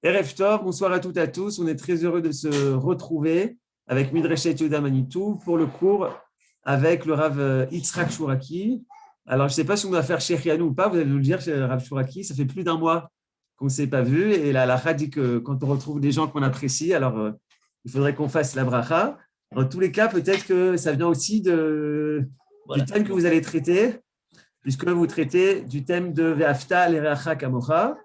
Erev Tov, bonsoir à toutes et à tous. On est très heureux de se retrouver avec Midrashet Yehuda Manitou pour le cours avec le Rav Yitzhak Chouraki. Alors, je ne sais pas si on va faire Shechianu ou pas, vous allez nous le dire, Rav Chouraki. Ça fait plus d'un mois qu'on ne s'est pas vu et la halakha dit que quand on retrouve des gens qu'on apprécie, alors il faudrait qu'on fasse la bracha. Dans tous les cas, peut-être que ça vient aussi du thème que vous allez traiter, puisque vous traitez du thème de Ve'afta l'Ereacha Kamocha.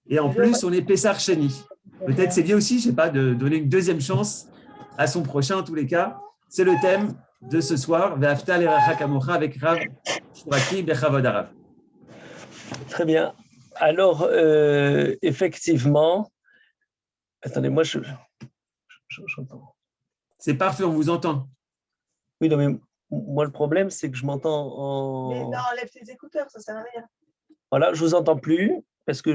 Et en plus, on est Pessar Sheni. Peut-être c'est lié aussi, je ne sais pas, de donner une deuxième chance à son prochain, en tous les cas. C'est le thème de ce soir, Ve'afta l'Ereacha Kamocha, avec Rav Shuraki Bechavod Arav. Très bien. Alors, effectivement, attendez, moi, j'entends. C'est parfait, on vous entend. Oui, non, mais moi, le problème, c'est que je m'entends en. Mais non, enlève tes écouteurs, ça sert à rien. Voilà, je vous entends plus parce que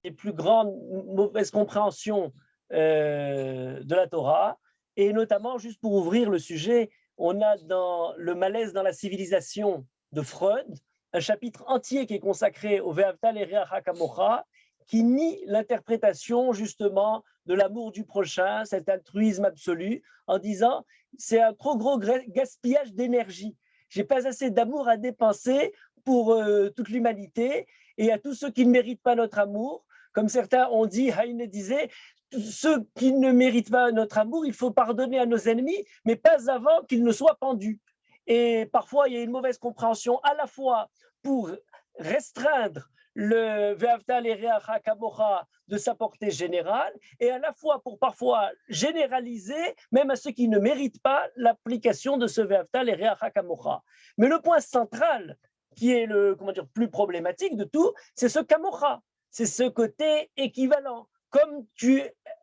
les plus grandes mauvaises compréhensions de la Torah, et notamment, juste pour ouvrir le sujet, on a dans le malaise dans la civilisation de Freud un chapitre entier qui est consacré au Ve'afta l'Ereacha Kamocha, qui nie l'interprétation justement de l'amour du prochain, cet altruisme absolu, en disant c'est un trop gros gaspillage d'énergie. J'ai pas assez d'amour à dépenser pour toute l'humanité et à tous ceux qui ne méritent pas notre amour. Comme certains ont dit, Heine disait, ceux qui ne méritent pas notre amour, il faut pardonner à nos ennemis, mais pas avant qu'ils ne soient pendus. Et parfois, il y a une mauvaise compréhension à la fois pour restreindre le Ve'afta l'Ereacha Kamocha de sa portée générale et à la fois pour parfois généraliser, même à ceux qui ne méritent pas l'application de ce Ve'afta l'Ereacha Kamocha. Mais le point central, qui est le plus problématique de tout, c'est ce Kamocha, c'est ce côté équivalent. Comme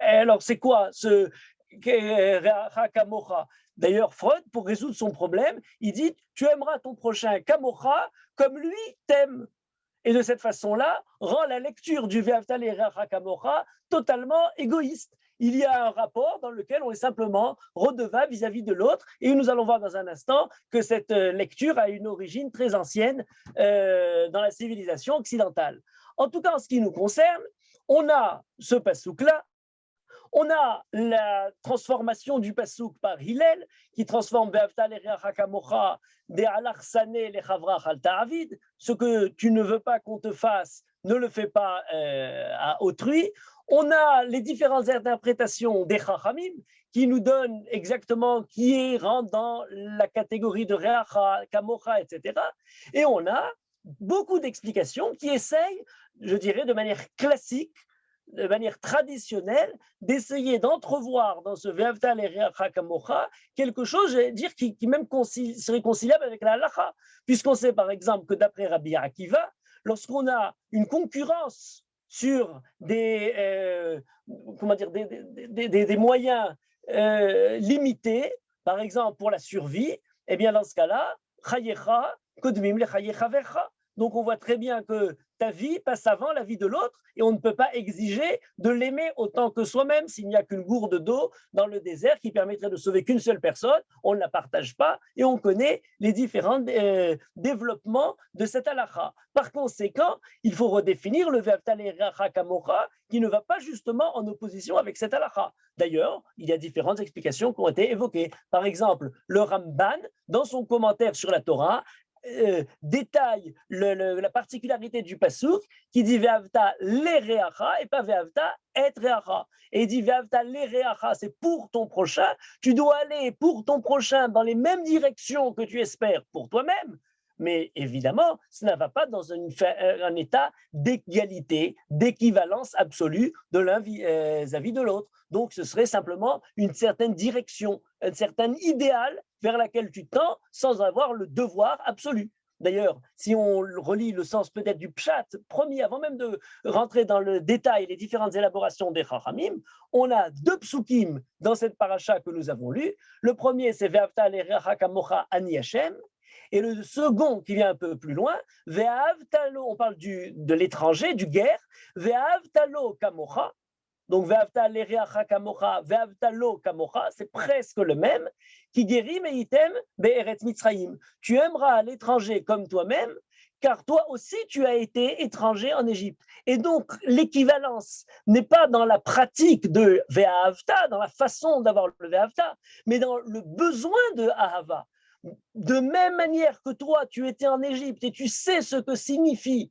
alors c'est quoi ce Reacha Kamocha? D'ailleurs, Freud, pour résoudre son problème, il dit tu aimeras ton prochain Kamocha comme lui t'aime. Et de cette façon-là, rend la lecture du Ve'afta l'Ereacha Kamocha totalement égoïste. Il y a un rapport dans lequel on est simplement redevable vis-à-vis de l'autre. Et nous allons voir dans un instant que cette lecture a une origine très ancienne dans la civilisation occidentale. En tout cas, en ce qui nous concerne, on a ce pasouk-là. On a la transformation du pasouk par Hillel, qui transforme Ve'afta l'Ereacha Kamocha de Alachsane lechavrach al ta'avid. Ce que tu ne veux pas qu'on te fasse, ne le fais pas à autrui. On a les différentes interprétations des Chachamim qui nous donnent exactement qui rentre dans la catégorie de Reacha, Kamocha, etc. Et on a beaucoup d'explications qui essayent, je dirais, de manière classique, de manière traditionnelle, d'essayer d'entrevoir dans ce Ve'afta l'Ereacha Kamocha quelque chose, je vais dire, qui même serait conciliable avec la halakha, puisqu'on sait par exemple que d'après Rabbi Akiva, lorsqu'on a une concurrence sur des moyens limités, par exemple pour la survie, eh bien dans ce cas-là, chayecha kodmim le chayecha vercha. Donc on voit très bien que ta vie passe avant la vie de l'autre et on ne peut pas exiger de l'aimer autant que soi-même. S'il n'y a qu'une gourde d'eau dans le désert qui permettrait de sauver qu'une seule personne, on ne la partage pas et on connaît les différents développements de cette halakha. Par conséquent, il faut redéfinir le Ve'afta l'Ereacha Kamocha qui ne va pas justement en opposition avec cette halakha. D'ailleurs, il y a différentes explications qui ont été évoquées. Par exemple, le Ramban, dans son commentaire sur la Torah, détaille la particularité du pasouk qui dit Ve'afta l'Ereacha et pas Ve'afta et Reacha. Et il dit Ve'afta l'Ereacha, c'est pour ton prochain. Tu dois aller pour ton prochain dans les mêmes directions que tu espères pour toi-même. Mais évidemment, cela ne va pas dans un état d'égalité, d'équivalence absolue de l'un vis-à-vis de l'autre. Donc, ce serait simplement une certaine direction, un certain idéal vers laquelle tu tends sans avoir le devoir absolu. D'ailleurs, si on relit le sens peut-être du pshat, premier, avant même de rentrer dans le détail, les différentes élaborations des Chachamim, on a deux psukim dans cette paracha que nous avons lue. Le premier, c'est Ve'afta l'Ereacha Kamocha ani Hashem. Et le second, qui vient un peu plus loin, Ve'ahavtalo, on parle de l'étranger, du guerre, Ve'ahavtalo Kamocha. Donc, Ve'afta l'Ereacha Kamocha, Ve'ahavtalo Kamocha, c'est presque le même. Qui guérit, mais item, Be'eretz Mitzrayim. Tu aimeras l'étranger comme toi-même, car toi aussi tu as été étranger en Égypte. Et donc l'équivalence n'est pas dans la pratique de Ve'ahavta, dans la façon d'avoir le Ve'ahavta, mais dans le besoin de Ahava. De même manière que toi tu étais en Égypte et tu sais ce que signifie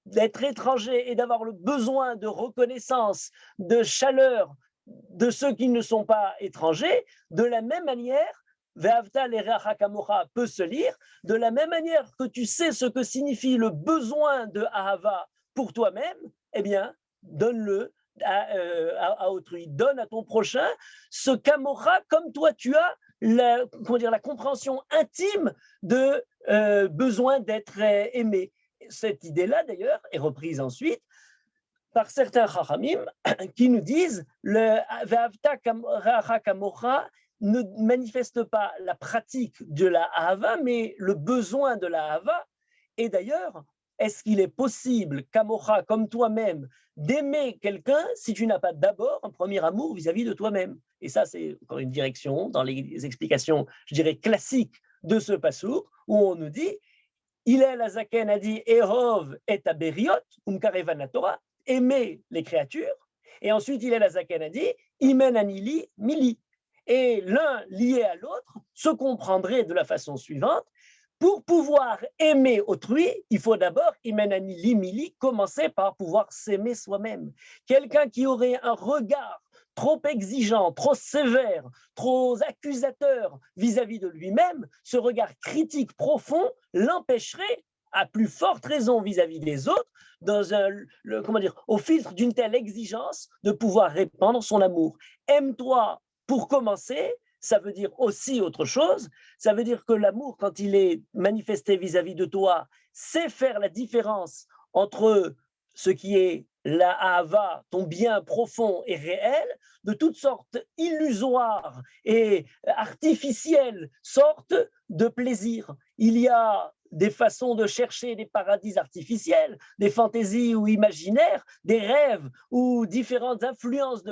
d'être étranger et d'avoir le besoin de reconnaissance, de chaleur de ceux qui ne sont pas étrangers, de la même manière, Ve'avta l'ereacha kamocha peut se lire, de la même manière que tu sais ce que signifie le besoin de Ahava pour toi-même, eh bien, donne-le à autrui, donne à ton prochain ce kamocha comme toi tu as la compréhension intime de besoin d'être aimé. Cette idée-là, d'ailleurs, est reprise ensuite par certains chachamim qui nous disent le Ve'avta reacha kamocha ne manifeste pas la pratique de la ahava, mais le besoin de la ahava. Et d'ailleurs, est-ce qu'il est possible, kamocha, comme toi-même, d'aimer quelqu'un si tu n'as pas d'abord un premier amour vis-à-vis de toi-même? Et ça, c'est encore une direction dans les explications, je dirais, classiques de ce passouk, où on nous dit Hillel Azaken a dit Ehov et aberiot, umkarevan Torah, aimer les créatures. Et ensuite, Hillel Azaken a dit Imen anili mili. Et l'un lié à l'autre se comprendrait de la façon suivante. Pour pouvoir aimer autrui, il faut d'abord, Imen anili mili, commencer par pouvoir s'aimer soi-même. Quelqu'un qui aurait un regard trop exigeant, trop sévère, trop accusateur vis-à-vis de lui-même, ce regard critique profond l'empêcherait, à plus forte raison vis-à-vis des autres, au filtre d'une telle exigence, de pouvoir répandre son amour. Aime-toi pour commencer, ça veut dire aussi autre chose, ça veut dire que l'amour, quand il est manifesté vis-à-vis de toi, sait faire la différence entre ce qui est la ahava, ton bien profond et réel, de toutes sortes illusoires et artificielles sortes de plaisirs. Il y a des façons de chercher des paradis artificiels, des fantaisies ou imaginaires, des rêves ou différentes influences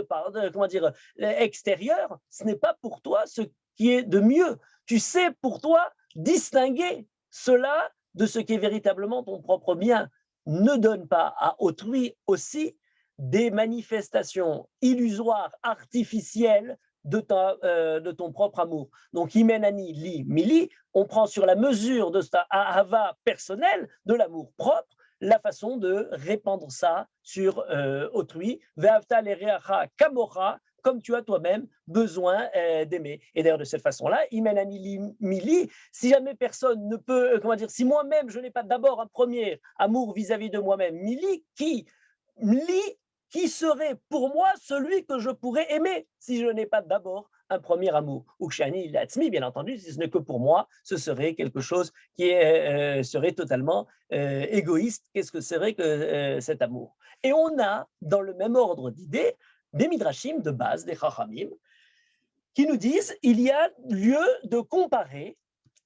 extérieures. Ce n'est pas pour toi ce qui est de mieux. Tu sais pour toi distinguer cela de ce qui est véritablement ton propre bien. Ne donne pas à autrui aussi des manifestations illusoires, artificielles de ton propre amour. Donc, Imenani li mili, on prend sur la mesure de sa ahava personnelle, de l'amour propre, la façon de répandre ça sur autrui. Ve'avta l'ereacha kamocha, comme tu as toi-même besoin d'aimer. Et d'ailleurs, de cette façon-là, Imenani li mili, si jamais personne ne peut, si moi-même je n'ai pas d'abord un premier amour vis-à-vis de moi-même, mili, qui serait pour moi celui que je pourrais aimer si je n'ai pas d'abord un premier amour. Ukshani Latzmi, bien entendu, si ce n'est que pour moi, ce serait quelque chose qui serait totalement égoïste. Qu'est-ce que serait que cet amour? Et on a, dans le même ordre d'idées, des midrashim de base, des chachamim, qui nous disent il y a lieu de comparer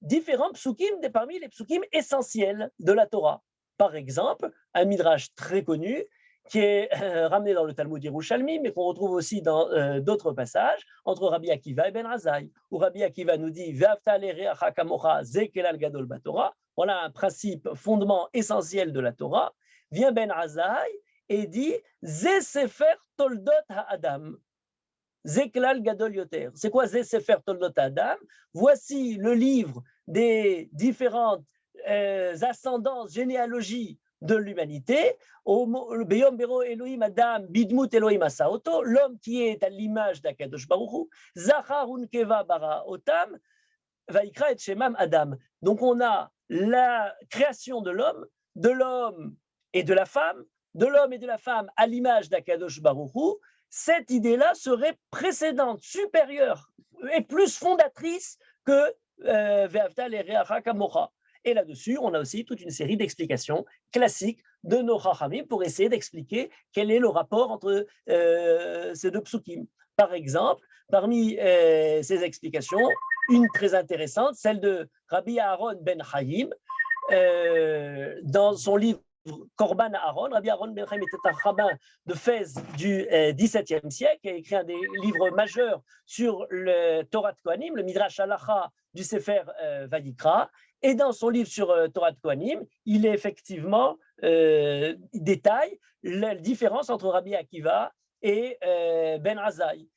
différents psukim parmi les psukim essentiels de la Torah. Par exemple, un midrash très connu qui est ramené dans le Talmud Yerushalmi, mais qu'on retrouve aussi dans d'autres passages, entre Rabbi Akiva et Ben Razai, où Rabbi Akiva nous dit Ve'avta l'ereacha kamocha ze kelal gadol baTorah. Voilà un principe, fondement essentiel de la Torah. Vient Ben Razai et dit Ze sefer toldot ha'adam. Zeklal Gadol Yoter. C'est quoi Ze Sefer Toldot Adam? Voici le livre des différentes ascendances, généalogies de l'humanité. Beyom Bero Elohim Adam Bidmut Elohim Asaoto, l'homme qui est à l'image d'Akadosh Baruch Hu, Zachar Unkeva Bara Otam, Vaikra et Shemam Adam. Donc on a la création de l'homme et de la femme, de l'homme et de la femme à l'image d'Akadosh Baruch Hu. Cette idée-là serait précédente, supérieure et plus fondatrice que Ve'avta l'ereacha kamocha. Et là-dessus, on a aussi toute une série d'explications classiques de nos chachamim pour essayer d'expliquer quel est le rapport entre ces deux psukim. Par exemple, parmi ces explications, une très intéressante, celle de Rabbi Aaron ben Chaim, dans son livre Korban Aaron. Rabbi Aaron ben Chaim était un rabbin de Fès du XVIIe siècle, qui a écrit un des livres majeurs sur le Torah de Kohanim, le Midrash Halacha du Sefer Vayikra. Et dans son livre sur Torah de Kohanim, il est effectivement détaille la différence entre Rabbi Akiva et Ben Azai.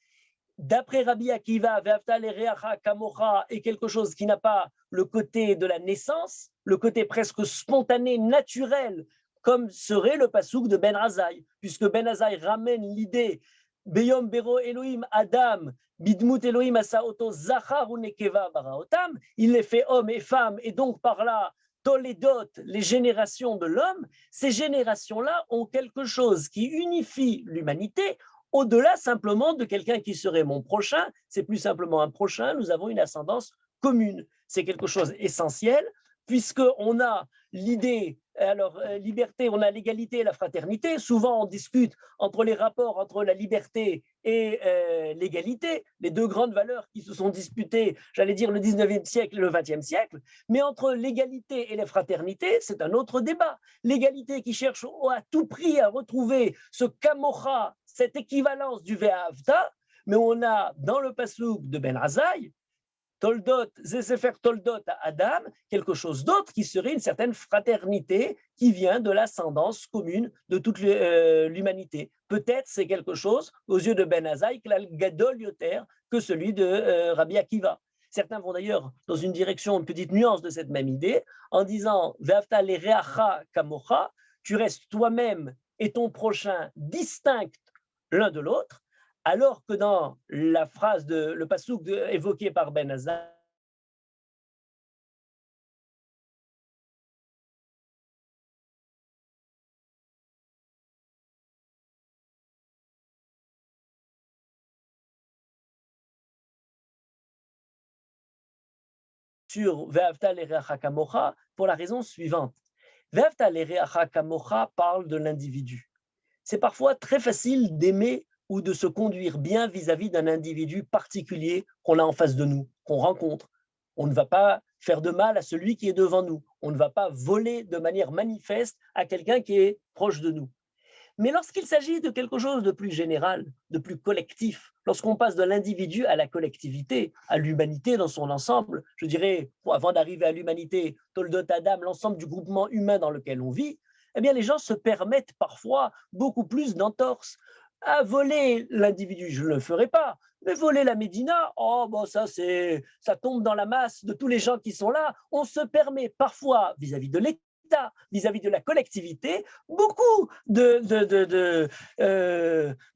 D'après Rabbi Akiva, Ve'afta l'ereacha kamocha est quelque chose qui n'a pas le côté de la naissance, le côté presque spontané, naturel, comme serait le pasouk de Ben Azai, puisque Ben Azai ramène l'idée Beyom bero Elohim Adam bidmut Elohim asaoto zachar ou nekeva baraotam, il les fait hommes et femmes, et donc par là Toledot, les générations de l'homme, ces générations-là ont quelque chose qui unifie l'humanité. Au-delà simplement de quelqu'un qui serait mon prochain, c'est plus simplement un prochain, nous avons une ascendance commune. C'est quelque chose d'essentiel, puisqu'on a l'idée, alors liberté, on a l'égalité et la fraternité. Souvent, on discute entre les rapports entre la liberté et l'égalité, les deux grandes valeurs qui se sont disputées, j'allais dire, le 19e siècle et le 20e siècle. Mais entre l'égalité et la fraternité, c'est un autre débat. L'égalité qui cherche à tout prix à retrouver ce kamocha, cette équivalence du Ve'avta, mais on a dans le pasouk de Ben Azai, Toldot, Sefer Toldot à Adam, quelque chose d'autre qui serait une certaine fraternité qui vient de l'ascendance commune de toute l'humanité. Peut-être c'est quelque chose, aux yeux de Ben Azai, gadol yoter que celui de Rabbi Akiva. Certains vont d'ailleurs dans une direction, une petite nuance de cette même idée, en disant Ve'afta l'ereacha kamocha, tu restes toi-même et ton prochain distincts l'un de l'autre, alors que dans la phrase le pasouk évoqué par Ben Azai, sur Ve'avta l'ereacha kamocha, pour la raison suivante. Ve'avta l'ereacha kamocha parle de l'individu. C'est parfois très facile d'aimer ou de se conduire bien vis-à-vis d'un individu particulier qu'on a en face de nous, qu'on rencontre. On ne va pas faire de mal à celui qui est devant nous. On ne va pas voler de manière manifeste à quelqu'un qui est proche de nous. Mais lorsqu'il s'agit de quelque chose de plus général, de plus collectif, lorsqu'on passe de l'individu à la collectivité, à l'humanité dans son ensemble, je dirais, avant d'arriver à l'humanité, Toldot Adam, l'ensemble du groupement humain dans lequel on vit, eh bien les gens se permettent parfois beaucoup plus d'entorses. À voler l'individu, je ne le ferai pas, mais voler la Médina, oh bon, ça tombe dans la masse de tous les gens qui sont là. On se permet parfois, vis-à-vis de l'État, vis-à-vis de la collectivité, beaucoup de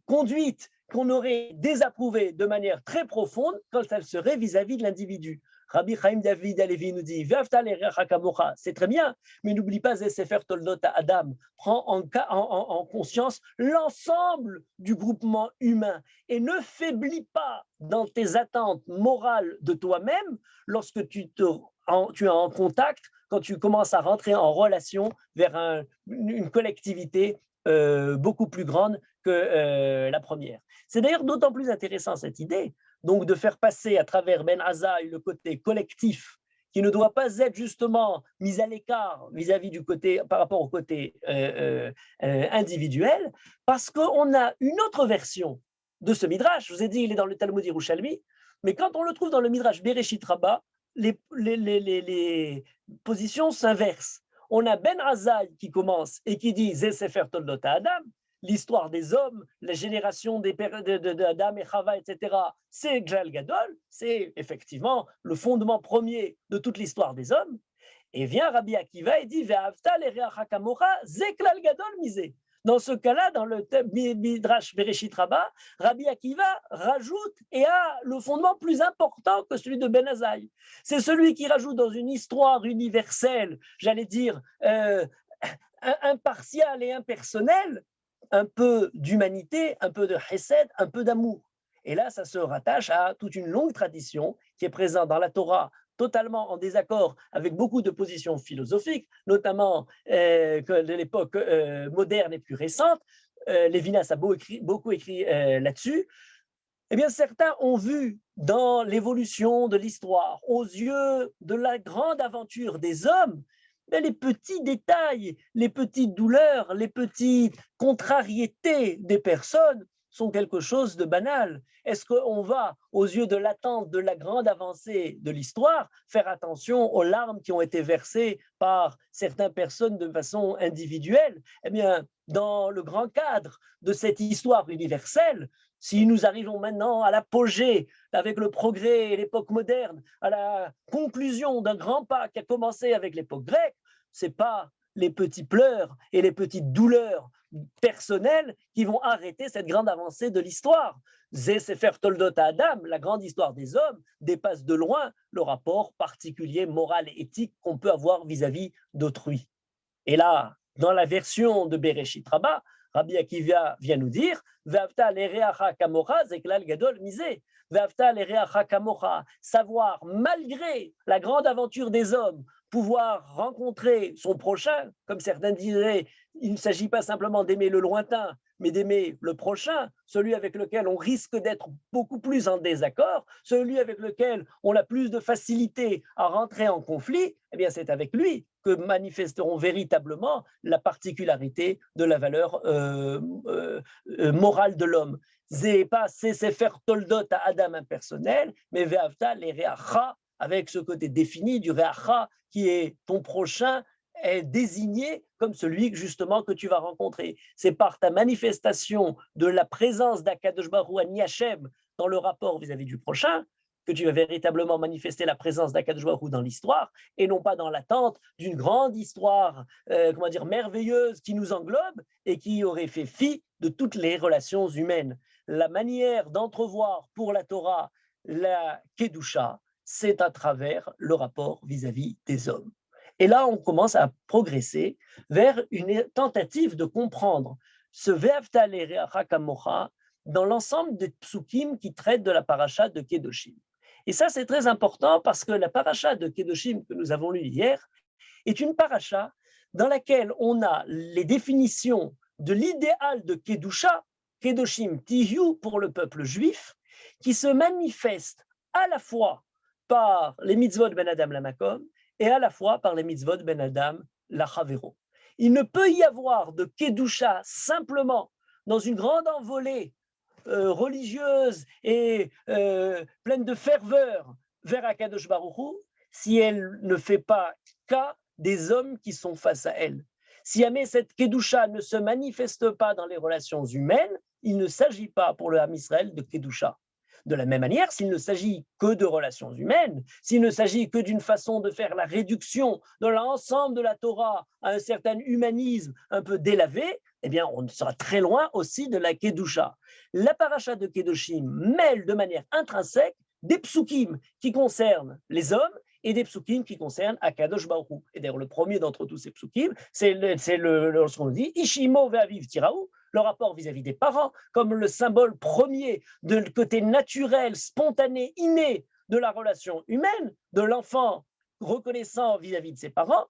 conduites qu'on aurait désapprouvées de manière très profonde quand elles seraient vis-à-vis de l'individu. Rabbi Chaim David Alevi nous dit c'est très bien, mais n'oublie pas Sefer Toldot Adam. Prends en conscience l'ensemble du groupement humain et ne faiblis pas dans tes attentes morales de toi-même lorsque tu es en contact, quand tu commences à rentrer en relation vers une collectivité beaucoup plus grande que la première. C'est d'ailleurs d'autant plus intéressant cette idée, donc de faire passer à travers Ben Azai le côté collectif qui ne doit pas être justement mis à l'écart vis-à-vis du côté, par rapport au côté individuel, parce qu'on a une autre version de ce Midrash. Je vous ai dit, il est dans le Talmud Yerushalmi, mais quand on le trouve dans le Midrash Bereshit Rabbah, les positions s'inversent. On a Ben Azai qui commence et qui dit Zé Sefer Toldot Adam, l'histoire des hommes, la génération d'Adam et Chava, etc., c'est Glal Gadol, c'est effectivement le fondement premier de toute l'histoire des hommes. Et vient Rabbi Akiva et dit Ve'avta l'ereacha kamocha, c'est Glal Gadol misé. Dans ce cas-là, dans le Midrash Bereshit Rabbah, Rabbi Akiva rajoute et a le fondement plus important que celui de Ben Azai. C'est celui qui rajoute dans une histoire universelle, j'allais dire, impartiale et impersonnelle, un peu d'humanité, un peu de chesed, un peu d'amour. Et là, ça se rattache à toute une longue tradition qui est présente dans la Torah, totalement en désaccord avec beaucoup de positions philosophiques, notamment de l'époque moderne et plus récente. Lévinas a beaucoup écrit là-dessus. Eh bien, certains ont vu dans l'évolution de l'histoire, aux yeux de la grande aventure des hommes, mais les petits détails, les petites douleurs, les petites contrariétés des personnes sont quelque chose de banal? Est-ce qu'on va, aux yeux de l'attente de la grande avancée de l'histoire, faire attention aux larmes qui ont été versées par certaines personnes de façon individuelle? Eh bien, dans le grand cadre de cette histoire universelle, si nous arrivons maintenant à l'apogée avec le progrès et l'époque moderne, à la conclusion d'un grand pas qui a commencé avec l'époque grecque, ce n'est pas les petits pleurs et les petites douleurs personnelles qui vont arrêter cette grande avancée de l'histoire. Zé Sefer Toldot Adam, la grande histoire des hommes, dépasse de loin le rapport particulier, moral et éthique qu'on peut avoir vis-à-vis d'autrui. Et là, dans la version de Bereshit Rabbah, Rabbi Akiva vient nous dire Ve'avta l'ereacha kamocha zeklal gadol misé. Ve'avta l'ereacha kamocha, savoir, malgré la grande aventure des hommes, pouvoir rencontrer son prochain, comme certains disaient, il ne s'agit pas simplement d'aimer le lointain, mais d'aimer le prochain, celui avec lequel on risque d'être beaucoup plus en désaccord, celui avec lequel on a plus de facilité à rentrer en conflit, eh bien c'est avec lui que manifesteront véritablement la particularité de la valeur morale de l'homme. C'est pas c'est faire toldot à Adam impersonnel, mais ve'avta les reacha, avec ce côté défini du reacha qui est ton prochain, est désigné comme celui justement que tu vas rencontrer. C'est par ta manifestation de la présence d'Akadosh Baruch Hu Ani Hashem dans le rapport vis-à-vis du prochain que tu vas véritablement manifester la présence d'Akadosh Baruch Hu dans l'histoire et non pas dans l'attente d'une grande histoire merveilleuse qui nous englobe et qui aurait fait fi de toutes les relations humaines. La manière d'entrevoir pour la Torah la Kedusha, c'est à travers le rapport vis-à-vis des hommes. Et là, on commence à progresser vers une tentative de comprendre ce Ve'avta l'ereacha kamocha dans l'ensemble des psukim qui traitent de la paracha de Kedoshim. Et ça, c'est très important parce que la paracha de Kedoshim que nous avons lue hier est une paracha dans laquelle on a les définitions de l'idéal de Kedusha, Kedoshim Tihu pour le peuple juif, qui se manifeste à la fois par les mitzvot ben Adam la Makom et à la fois par les mitzvot ben Adam la Chavero. Il ne peut y avoir de Kedusha simplement dans une grande envolée religieuse et pleine de ferveur vers Akadosh Baruch Hu si elle ne fait pas cas des hommes qui sont face à elle. Si jamais cette Kedusha ne se manifeste pas dans les relations humaines, il ne s'agit pas pour le Ham Israël de Kedusha. De la même manière, s'il ne s'agit que de relations humaines, s'il ne s'agit que d'une façon de faire la réduction de l'ensemble de la Torah à un certain humanisme un peu délavé, eh bien, on sera très loin aussi de la Kedusha. La paracha de Kedoshim mêle de manière intrinsèque des psukim qui concernent les hommes et des psukim qui concernent Akadosh Baruch Hu. Et d'ailleurs, le premier d'entre tous ces psukim, c'est lorsqu'on dit Ishimo ve'aviv tiraou, le rapport vis-à-vis des parents, comme le symbole premier de côté naturel, spontané, inné de la relation humaine, de l'enfant reconnaissant vis-à-vis de ses parents,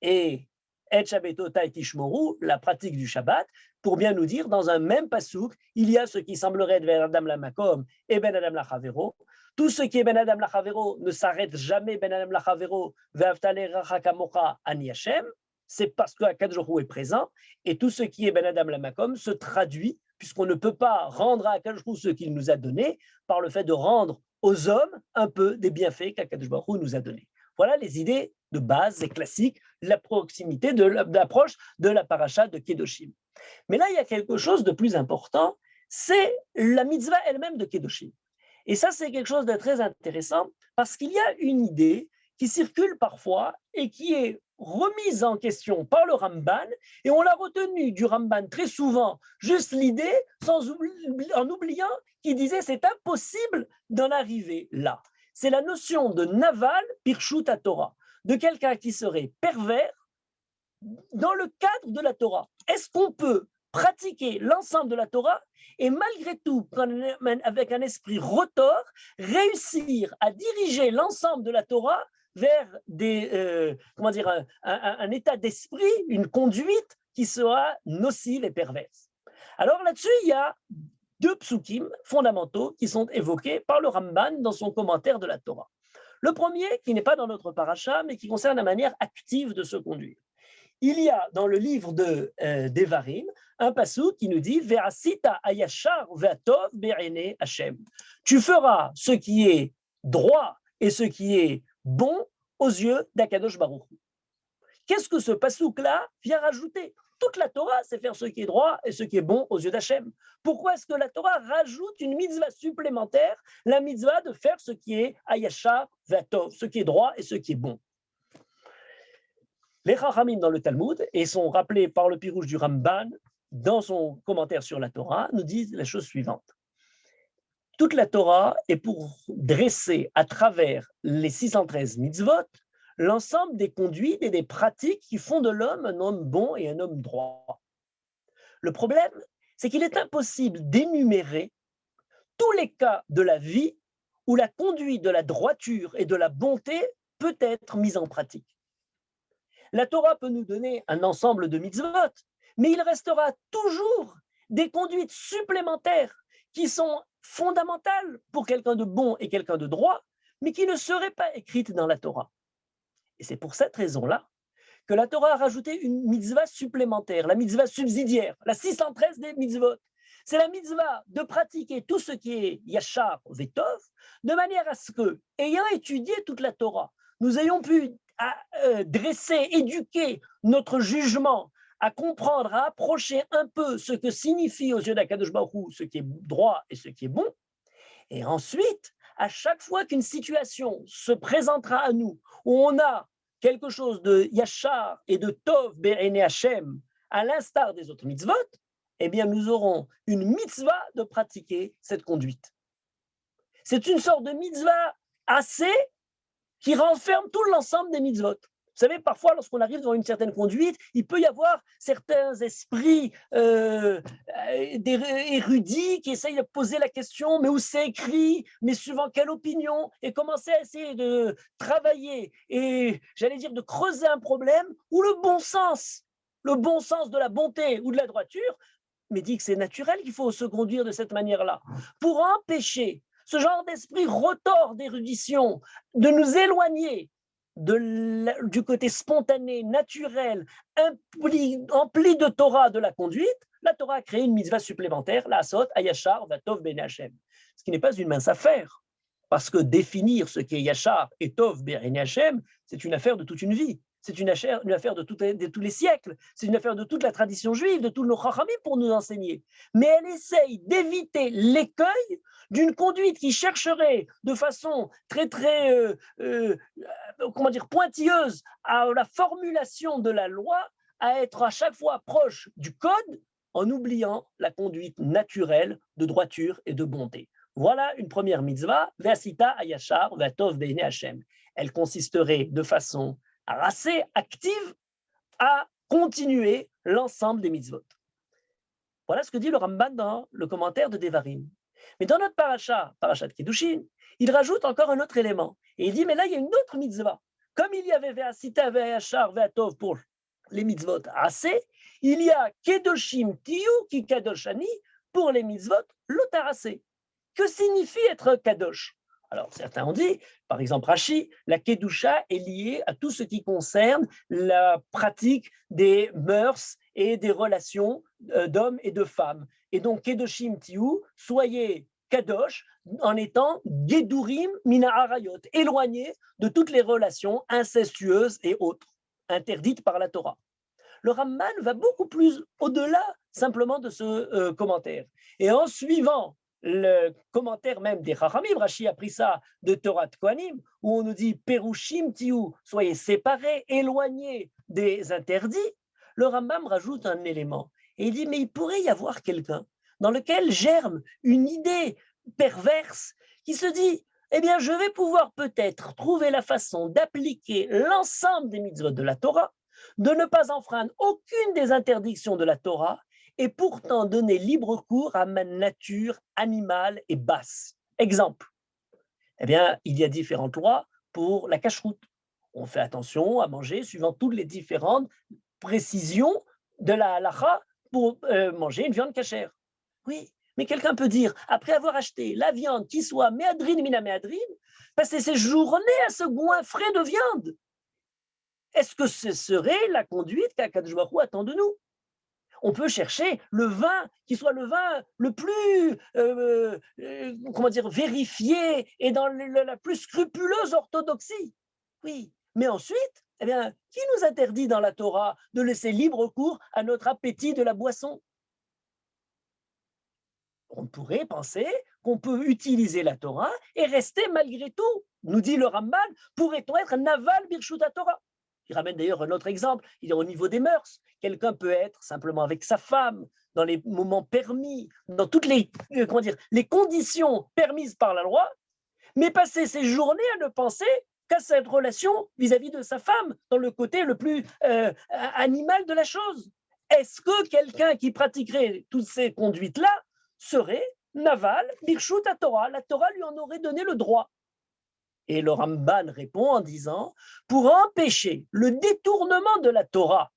et Et Shabbetota et Tishmoru, la pratique du Shabbat, pour bien nous dire, dans un même pasouk, il y a ce qui semblerait être Ben Adam la Makom et Ben Adam la Chavero. Tout ce qui est Ben Adam la Chavero ne s'arrête jamais Ben Adam la Chavero, Ve'avta l'ereacha kamocha ani Hashem, c'est parce que Akadosh Baruch Hu est présent, et tout ce qui est Ben Adam la Makom se traduit, puisqu'on ne peut pas rendre à Akadosh Baruch Hu ce qu'il nous a donné, par le fait de rendre aux hommes un peu des bienfaits qu'Akadosh Baruch Hu nous a donnés. Voilà les idées de base et classiques, la proximité de l'approche de la paracha de Kedoshim. Mais là, il y a quelque chose de plus important, c'est la mitzvah elle-même de Kedoshim. Et ça, c'est quelque chose de très intéressant parce qu'il y a une idée qui circule parfois et qui est remise en question par le Ramban, et on l'a retenu du Ramban très souvent, juste l'idée, en oubliant qu'il disait c'est impossible d'en arriver là. C'est la notion de Naval Pirshut Torah, de quelqu'un qui serait pervers dans le cadre de la Torah. Est-ce qu'on peut pratiquer l'ensemble de la Torah et malgré tout, avec un esprit rotor, réussir à diriger l'ensemble de la Torah vers un état d'esprit, une conduite qui sera nocive et perverse. Alors là-dessus, il y a deux psukim fondamentaux qui sont évoqués par le Ramban dans son commentaire de la Torah. Le premier, qui n'est pas dans notre paracha, mais qui concerne la manière active de se conduire. il y a dans le livre de Devarim un passage qui nous dit Ve'asita ayashar ve'atov be'ene Hashem. Tu feras ce qui est droit et ce qui est bon aux yeux d'Akadosh Baruch Hu. Qu'est-ce que ce passouk-là vient rajouter? Toute la Torah, c'est faire ce qui est droit et ce qui est bon aux yeux d'Hachem. Pourquoi est-ce que la Torah rajoute une mitzvah supplémentaire, la mitzvah de faire ce qui est ayashar ve'atov, ce qui est droit et ce qui est bon? Les Chachamim dans le Talmud, et sont rappelés par le Pirouche du Ramban dans son commentaire sur la Torah, nous disent la chose suivante. Toute la Torah est pour dresser à travers les 613 mitzvot l'ensemble des conduites et des pratiques qui font de l'homme un homme bon et un homme droit. Le problème, c'est qu'il est impossible d'énumérer tous les cas de la vie où la conduite de la droiture et de la bonté peut être mise en pratique. La Torah peut nous donner un ensemble de mitzvot, mais il restera toujours des conduites supplémentaires qui sont fondamentales pour quelqu'un de bon et quelqu'un de droit, mais qui ne seraient pas écrites dans la Torah. Et c'est pour cette raison-là que la Torah a rajouté une mitzvah supplémentaire, la mitzvah subsidiaire, la 613 des mitzvot. C'est la mitzvah de pratiquer tout ce qui est yachar vetov, de manière à ce que, ayant étudié toute la Torah, nous ayons pu dresser, éduquer notre jugement, à comprendre, à approcher un peu ce que signifie aux yeux d'Akadosh Baruch Hu ce qui est droit et ce qui est bon. Et ensuite, à chaque fois qu'une situation se présentera à nous, où on a quelque chose de yachar et de tov be'ene Hashem, à l'instar des autres mitzvot, eh bien nous aurons une mitzvah de pratiquer cette conduite. C'est une sorte de mitzvah assez qui renferme tout l'ensemble des mitzvot. Vous savez, parfois, lorsqu'on arrive devant une certaine conduite, il peut y avoir certains esprits érudits qui essayent de poser la question, mais où c'est écrit, mais suivant quelle opinion, et commencer à essayer de travailler et, j'allais dire, de creuser un problème où le bon sens de la bonté ou de la droiture, mais dit que c'est naturel qu'il faut se conduire de cette manière-là, pour empêcher ce genre d'esprit retors d'érudition de nous éloigner du côté spontané, naturel, empli de Torah de la conduite. La Torah a créé une mitzvah supplémentaire, la Asot, Ayashar, Vatov, Ben Hashem. Ce qui n'est pas une mince affaire, parce que définir ce qu'est Yachar et Tov, Ben Hashem, c'est une affaire de toute une vie. C'est une affaire de tous les siècles. C'est une affaire de toute la tradition juive, de tous nos chachamim pour nous enseigner. Mais elle essaye d'éviter l'écueil d'une conduite qui chercherait de façon très, très pointilleuse à la formulation de la loi, à être à chaque fois proche du code, en oubliant la conduite naturelle de droiture et de bonté. Voilà une première mitzvah, Ve'asita ayashar ve'atov be'ene Hashem. Elle consisterait de façon assez active à continuer l'ensemble des mitzvot. Voilà ce que dit le Ramban dans le commentaire de Devarim. Mais dans notre parasha de Kiddushin, il rajoute encore un autre élément. Et il dit, mais là, il y a une autre mitzvah. Comme il y avait Ve'asita ve'ayashar ve'atov pour les mitzvot assez, il y a Kedoshim Tiyu ki Kadoshani pour les mitzvot lotarasé. Que signifie être Kadosh? Alors, certains ont dit, par exemple Rashi, la Kedusha est liée à tout ce qui concerne la pratique des mœurs et des relations d'hommes et de femmes. Et donc, Kedoshim Tiyu, soyez Kadosh en étant Gedurim Mina Harayot, éloignés de toutes les relations incestueuses et autres, interdites par la Torah. Le Ramban va beaucoup plus au-delà simplement de ce commentaire. Et en suivant le commentaire même des Chachamim, Rashi a pris ça de Torah de Kohanim, où on nous dit Perushim Tiyu, soyez séparés, éloignés des interdits. Le Rambam rajoute un élément et il dit mais il pourrait y avoir quelqu'un dans lequel germe une idée perverse qui se dit eh bien je vais pouvoir peut-être trouver la façon d'appliquer l'ensemble des mitzvot de la Torah, de ne pas enfreindre aucune des interdictions de la Torah, et pourtant donner libre cours à ma nature animale et basse. Exemple, eh bien, il y a différentes lois pour la cacheroute. On fait attention à manger suivant toutes les différentes précisions de la halacha pour manger une viande cachère. Oui, mais quelqu'un peut dire, après avoir acheté la viande qui soit méadrine, mina méadrine, passer ses journées à se goinfrer de viande. est-ce que ce serait la conduite qu'Akadosh Baruch Hu attend de nous? On peut chercher le vin qui soit le vin le plus, vérifié et dans la plus scrupuleuse orthodoxie. Oui, mais ensuite, eh bien, qui nous interdit dans la Torah de laisser libre cours à notre appétit de la boisson? On pourrait penser qu'on peut utiliser la Torah et rester malgré tout, nous dit le Ramban, pourrait-on être naval birshut Torah? Il ramène d'ailleurs un autre exemple, il dit au niveau des mœurs, quelqu'un peut être simplement avec sa femme, dans les moments permis, dans toutes les, les conditions permises par la loi, mais passer ses journées à ne penser qu'à cette relation vis-à-vis de sa femme, dans le côté le plus animal de la chose. Est-ce que quelqu'un qui pratiquerait toutes ces conduites-là serait naval birshut Torah? La Torah lui en aurait donné le droit. Et le Ramban répond en disant, pour empêcher le détournement de la Torah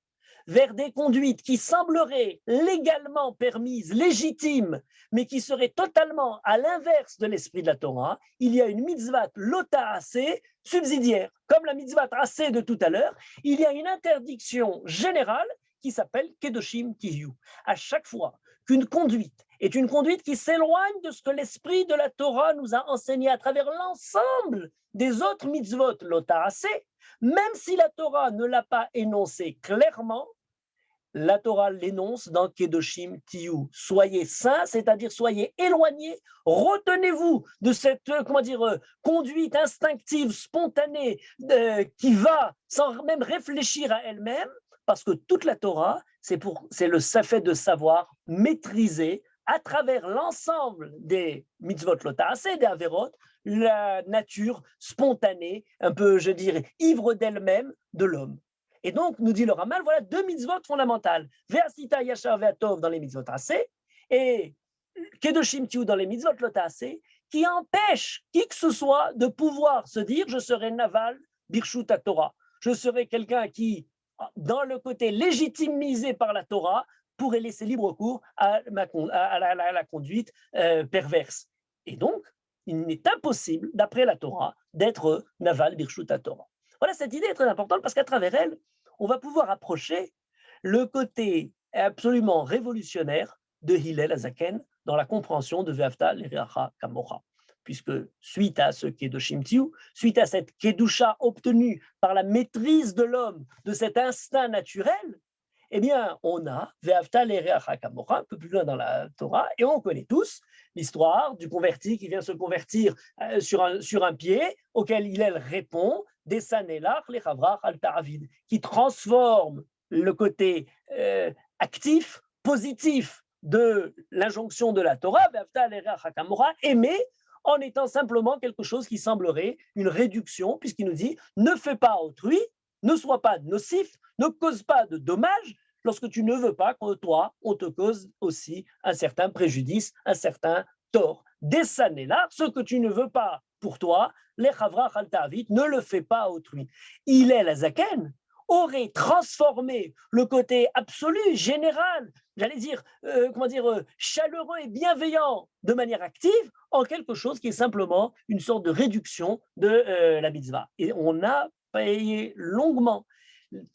vers des conduites qui sembleraient légalement permises, légitimes, mais qui seraient totalement à l'inverse de l'esprit de la Torah, il y a une mitzvah lota'aseh subsidiaire. Comme la mitzvah aseh de tout à l'heure, il y a une interdiction générale qui s'appelle Kedoshim Tiyu. À chaque fois qu'une conduite est une conduite qui s'éloigne de ce que l'esprit de la Torah nous a enseigné à travers l'ensemble des autres mitzvot lota'aseh, même si la Torah ne l'a pas énoncé clairement, la Torah l'énonce dans Kedoshim Tiyu. Soyez saints, c'est-à-dire soyez éloignés, retenez-vous de cette conduite instinctive, spontanée, qui va sans même réfléchir à elle-même, parce que toute la Torah, c'est le fait de savoir maîtriser à travers l'ensemble des mitzvot lota'aseh, des averot, la nature spontanée, un peu, je dirais, ivre d'elle-même de l'homme. Et donc, nous dit le Ramal, voilà deux mitzvot fondamentales. Ve'asita yashar ve'atov dans les mitzvot aseh et Kedoshim Tiyu dans les mitzvot lota'aseh, qui empêchent qui que ce soit de pouvoir se dire je serai naval birshut Torah. Je serai quelqu'un qui, dans le côté légitimisé par la Torah, pourrait laisser libre cours à la conduite perverse. Et donc, il est impossible, d'après la Torah, d'être naval birshut Torah. Voilà, cette idée est très importante parce qu'à travers elle, on va pouvoir approcher le côté absolument révolutionnaire de Hillel Azaken dans la compréhension de Ve'afta l'Ereacha Kamocha. Puisque suite à ce Kedoshim Tiyu, suite à cette Kedusha obtenue par la maîtrise de l'homme de cet instinct naturel, eh bien, on a Ve'afta l'Ereacha Kamocha, un peu plus loin dans la Torah, et on connaît tous l'histoire du converti qui vient se convertir sur un pied, auquel Hillel répond Desanelach lechavrach al ta'avid, qui transforme le côté actif, positif de l'injonction de la Torah, Ve'afta l'Ereacha Kamocha, aimer, en étant simplement quelque chose qui semblerait une réduction, puisqu'il nous dit ne fais pas autrui, ne sois pas nocif, ne cause pas de dommages, lorsque tu ne veux pas que toi, on te cause aussi un certain préjudice, un certain tort. Desanelach, ce que tu ne veux pas pour toi, lechavrach al ta'avid, ne le fais pas autrui. Hillel Azaken aurait transformé le côté absolu, général, j'allais dire, chaleureux et bienveillant de manière active en quelque chose qui est simplement une sorte de réduction de la mitzvah. Et on a payé longuement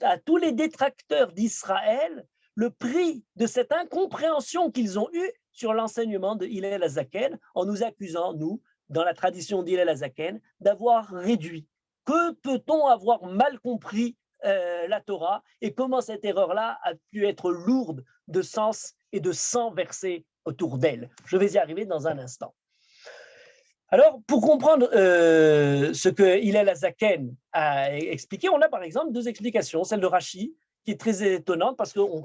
à tous les détracteurs d'Israël le prix de cette incompréhension qu'ils ont eue sur l'enseignement de Hillel Azaken en nous accusant, nous, dans la tradition d'Hillel Azaken, d'avoir réduit. Que peut-on avoir mal compris la Torah et comment cette erreur-là a pu être lourde de sens et de sang versé autour d'elle. Je vais y arriver dans un instant. Alors, pour comprendre ce que Hillel Azaken a expliqué, on a par exemple deux explications. Celle de Rashi, qui est très étonnante parce qu'on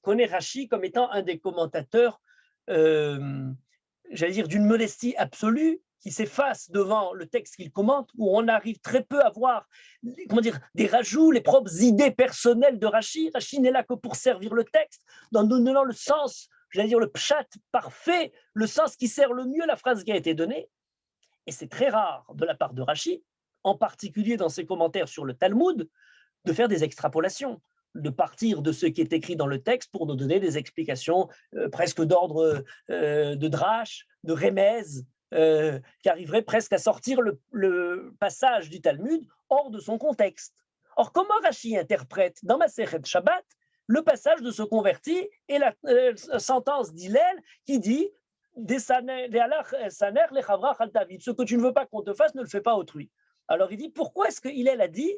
connaît Rashi comme étant un des commentateurs, j'allais dire, d'une modestie absolue, qui s'efface devant le texte qu'il commente, où on arrive très peu à voir des rajouts, les propres idées personnelles de Rashi. Rashi n'est là que pour servir le texte, en donnant le sens, j'allais dire le pshat parfait, le sens qui sert le mieux la phrase qui a été donnée. Et c'est très rare de la part de Rashi, en particulier dans ses commentaires sur le Talmud, de faire des extrapolations, de partir de ce qui est écrit dans le texte pour nous donner des explications presque d'ordre de drash, de remez, qui arriverait presque à sortir le passage du Talmud hors de son contexte. Or, comment Rashi interprète dans Masechet Shabbat le passage de se convertir et la sentence d'Hillel qui dit ce que tu ne veux pas qu'on te fasse, ne le fais pas autrui. Alors il dit, pourquoi est-ce que Hillel a dit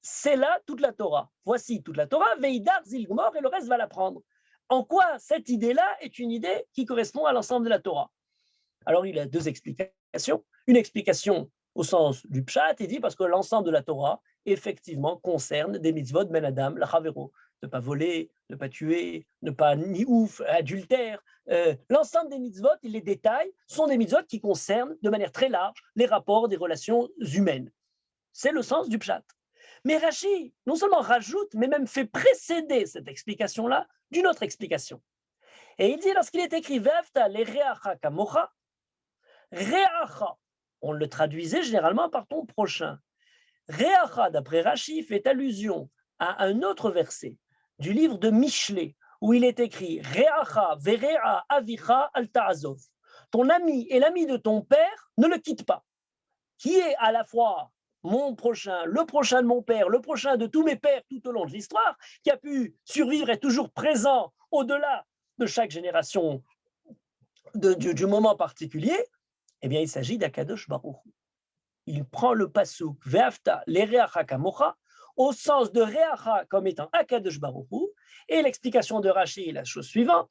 c'est là toute la Torah, voici toute la Torah, Veidar Zilgmor, et le reste va l'apprendre. En quoi cette idée-là est une idée qui correspond à l'ensemble de la Torah? Alors il a deux explications. Une explication au sens du Pshat, il dit parce que l'ensemble de la Torah, effectivement, concerne des mitzvot ben adam, la chavero, ne pas voler, ne pas tuer, ne pas ni ouf, adultère. L'ensemble des mitzvot, il les détaille, sont des mitzvot qui concernent de manière très large les rapports des relations humaines. C'est le sens du Pshat. Mais Rashi, non seulement rajoute, mais même fait précéder cette explication-là d'une autre explication. Et il dit, lorsqu'il est écrit « Ve'afta le'reacha kamocha », Re'acha, on le traduisait généralement par ton prochain. Re'acha, d'après Rashi, fait allusion à un autre verset du livre de Michelet, où il est écrit Re'acha ve're'a avicha al ta'azov. Ton ami et l'ami de ton père ne le quitte pas. Qui est à la fois mon prochain, le prochain de mon père, le prochain de tous mes pères tout au long de l'histoire, qui a pu survivre et toujours présent au-delà de chaque génération du moment particulier, eh bien, il s'agit d'Akadosh Baruch Hu. Il prend le pasuk Ve'afta le'reacha kamocha au sens de Reacha comme étant Akadosh Baruch Hu, et l'explication de Rashi est la chose suivante.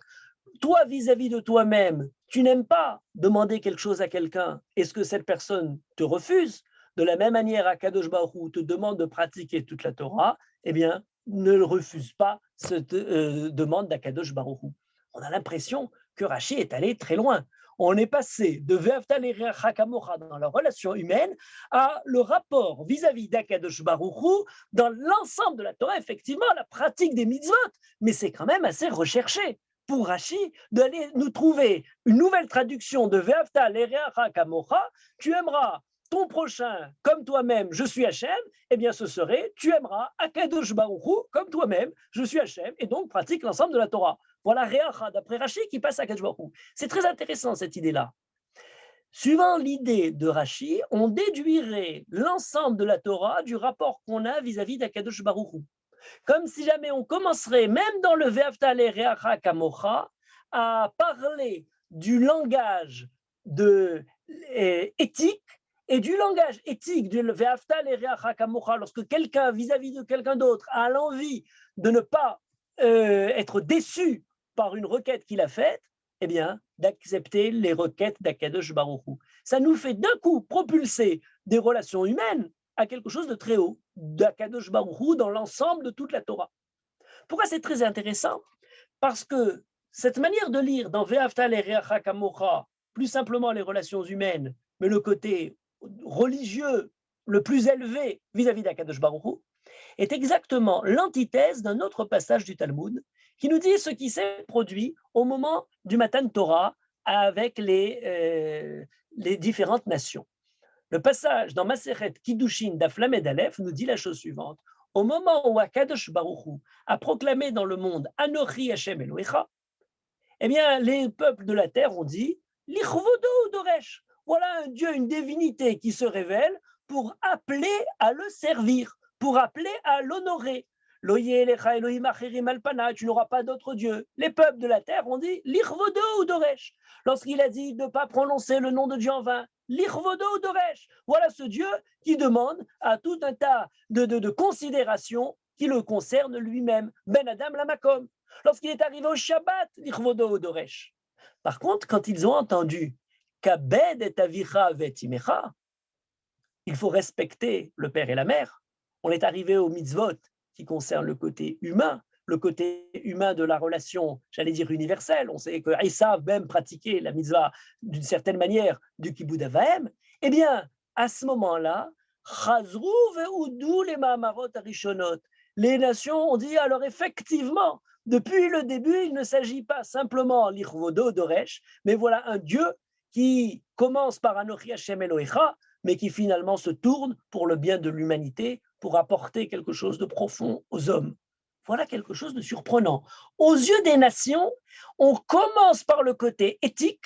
Toi, vis-à-vis de toi-même, tu n'aimes pas demander quelque chose à quelqu'un, est-ce que cette personne te refuse? De la même manière, Akadosh Baruch Hu te demande de pratiquer toute la Torah, eh bien, ne refuse pas cette demande d'Akadosh Baruch Hu. On a l'impression que Rashi est allé très loin. On est passé de Ve'afta le'reacha kamocha dans la relation humaine à le rapport vis-à-vis d'Akadosh Baruch Hu dans l'ensemble de la Torah, effectivement, la pratique des mitzvot, mais c'est quand même assez recherché pour Rashi d'aller nous trouver une nouvelle traduction de Ve'afta le'reacha kamocha, tu aimeras ton prochain comme toi-même, je suis Hachem, eh bien ce serait, tu aimeras Akadosh Baruch Hu comme toi-même, je suis Hachem, et donc pratique l'ensemble de la Torah. Voilà Reacha, d'après Rashi, qui passe à Akadosh Baruch Hu. C'est très intéressant cette idée-là. Suivant l'idée de Rashi, on déduirait l'ensemble de la Torah du rapport qu'on a vis-à-vis d'Akadosh Baruch Hu. Comme si jamais on commencerait, même dans le Ve'afta le'reacha kamocha, à parler du langage éthique, et du langage éthique du Ve'afta le'reacha kamocha, lorsque quelqu'un, vis-à-vis de quelqu'un d'autre, a l'envie de ne pas être déçu par une requête qu'il a faite, eh bien, d'accepter les requêtes d'Akadosh Baruch Hu. Ça nous fait d'un coup propulser des relations humaines à quelque chose de très haut, d'Akadosh Baruch Hu dans l'ensemble de toute la Torah. Pourquoi c'est très intéressant? Parce que cette manière de lire dans Ve'afta le'reacha kamocha, plus simplement les relations humaines, mais le côté religieux le plus élevé vis-à-vis d'Akadosh Baruch Hu, est exactement l'antithèse d'un autre passage du Talmud qui nous dit ce qui s'est produit au moment du Matan Torah avec les différentes nations. Le passage dans Masechet Kiddushin Daf Lamed Aleph nous dit la chose suivante. Au moment où Akadosh Baruch Hu a proclamé dans le monde Anochi Hashem Elohecha, eh bien, les peuples de la terre ont dit Lichvodo Doresh. Voilà un Dieu, une divinité qui se révèle pour appeler à le servir, pour appeler à l'honorer. Tu n'auras pas d'autre Dieu. Les peuples de la terre ont dit Lichvodo ou Doresh. Lorsqu'il a dit de ne pas prononcer le nom de Dieu en vain, Lichvodo ou Doresh. Voilà ce Dieu qui demande à tout un tas de considérations qui le concernent lui-même. Ben Adam Lamakom. Lorsqu'il est arrivé au Shabbat, Lichvodo ou Doresh. Par contre, quand ils ont entendu Kabed et Avicha vetimecha, il faut respecter le père et la mère. On est arrivé au mitzvot qui concerne le côté humain de la relation, j'allais dire universelle. On sait que Esav même pratiquait la mitzvah d'une certaine manière du Kibud Avaim. Eh bien, à ce moment-là, Chazru ve'udu les ma'amarot arishonot. Les nations ont dit alors effectivement, depuis le début, il ne s'agit pas simplement l'Ichvodo Doresh, mais voilà un Dieu qui commence par Anochi Hashem Elohecha, mais qui finalement se tourne pour le bien de l'humanité, pour apporter quelque chose de profond aux hommes. Voilà quelque chose de surprenant. Aux yeux des nations, on commence par le côté éthique,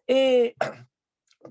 et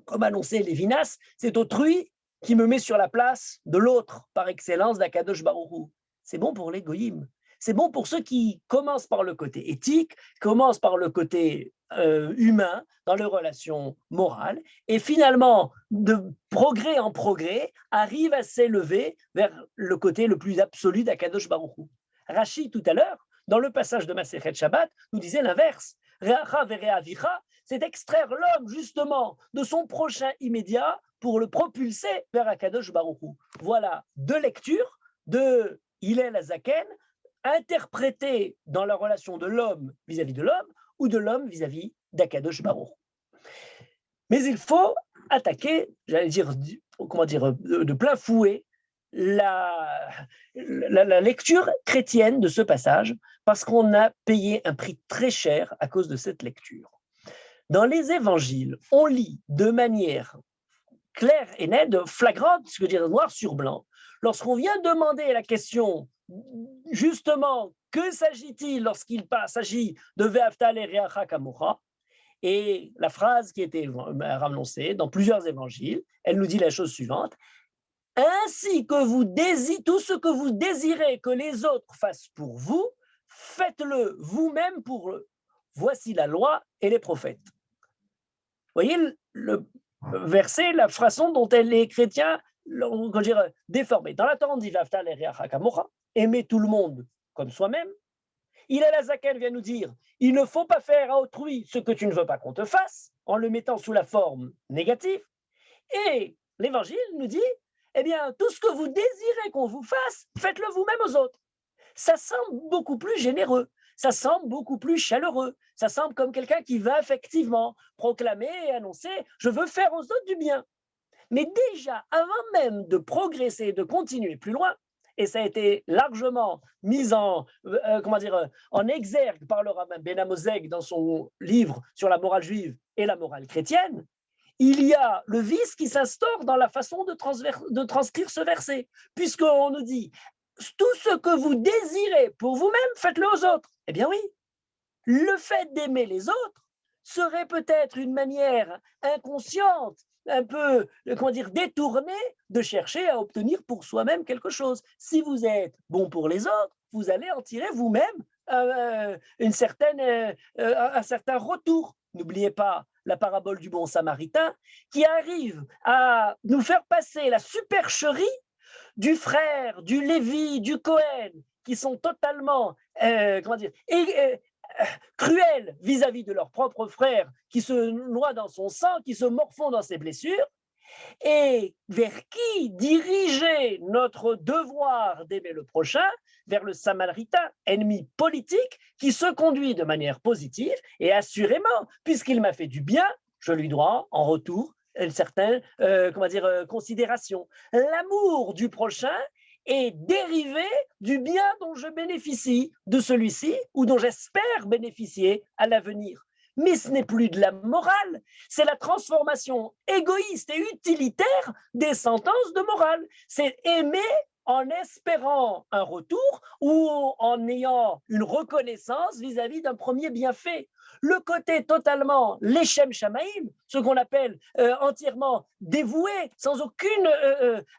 comme annonçait Lévinas, c'est autrui qui me met sur la place de l'autre par excellence d'Akadosh Baruch Hu. C'est bon pour les goyim. C'est bon pour ceux qui commencent par le côté éthique, commencent par le côté humain, dans les relations morales, et finalement, de progrès en progrès, arrivent à s'élever vers le côté le plus absolu d'Akadosh Baruch Hu. Rashi, tout à l'heure, dans le passage de Masechet Shabbat, nous disait l'inverse. Re'acha ve're'avicha, c'est d'extraire l'homme, justement, de son prochain immédiat pour le propulser vers Akadosh Baruch Hu. Voilà deux lectures de Hillel Hazaken, interprétées dans la relation de l'homme vis-à-vis de l'homme ou de l'homme vis-à-vis d'Akadosh Baruch Hu. Mais il faut attaquer, j'allais dire, de plein fouet, la lecture chrétienne de ce passage, parce qu'on a payé un prix très cher à cause de cette lecture. Dans les évangiles, on lit de manière claire et nette, flagrante, ce que je veux dire noir sur blanc, lorsqu'on vient demander la question, justement, que s'agit-il lorsqu'il s'agit de Ve'afta l'ereacha kamocha, et la phrase qui était annoncée dans plusieurs évangiles, elle nous dit la chose suivante: ainsi que tout ce que vous désirez que les autres fassent pour vous, faites-le vous-même pour eux. Voici la loi et les prophètes. Vous voyez le verset, la façon dont les chrétiens l'ont déformé. Dans la Torah, on dit Vafta l'ereacha kamocha, aimer tout le monde comme soi-même. Hillel Hazaken vient nous dire, il ne faut pas faire à autrui ce que tu ne veux pas qu'on te fasse, en le mettant sous la forme négative. Et l'évangile nous dit, eh bien, tout ce que vous désirez qu'on vous fasse, faites-le vous-même aux autres. Ça semble beaucoup plus généreux, ça semble beaucoup plus chaleureux, ça semble comme quelqu'un qui va effectivement proclamer et annoncer, je veux faire aux autres du bien. Mais déjà, avant même de progresser, de continuer plus loin, et ça a été largement mis en exergue par le rabbin Ben Amozeg dans son livre sur la morale juive et la morale chrétienne, il y a le vice qui s'instaure dans la façon de transcrire ce verset, puisqu'on nous dit « tout ce que vous désirez pour vous-même, faites-le aux autres ». Eh bien oui, le fait d'aimer les autres serait peut-être une manière inconsciente, un peu, détournée de chercher à obtenir pour soi-même quelque chose. Si vous êtes bon pour les autres, vous allez en tirer vous-même un certain retour. N'oubliez pas la parabole du bon samaritain qui arrive à nous faire passer la supercherie du frère, du Lévi, du Cohen, qui sont totalement cruels vis-à-vis de leur propre frère, qui se noie dans son sang, qui se morfond dans ses blessures, et vers qui diriger notre devoir d'aimer le prochain, vers le samaritain, ennemi politique, qui se conduit de manière positive, et assurément, puisqu'il m'a fait du bien, je lui dois en retour une certaine considération. L'amour du prochain est dérivé du bien dont je bénéficie de celui-ci ou dont j'espère bénéficier à l'avenir. Mais ce n'est plus de la morale, c'est la transformation égoïste et utilitaire des sentences de morale. C'est aimer en espérant un retour ou en ayant une reconnaissance vis-à-vis d'un premier bienfait. Le côté totalement l'échem shamaïm, ce qu'on appelle entièrement dévoué, sans aucune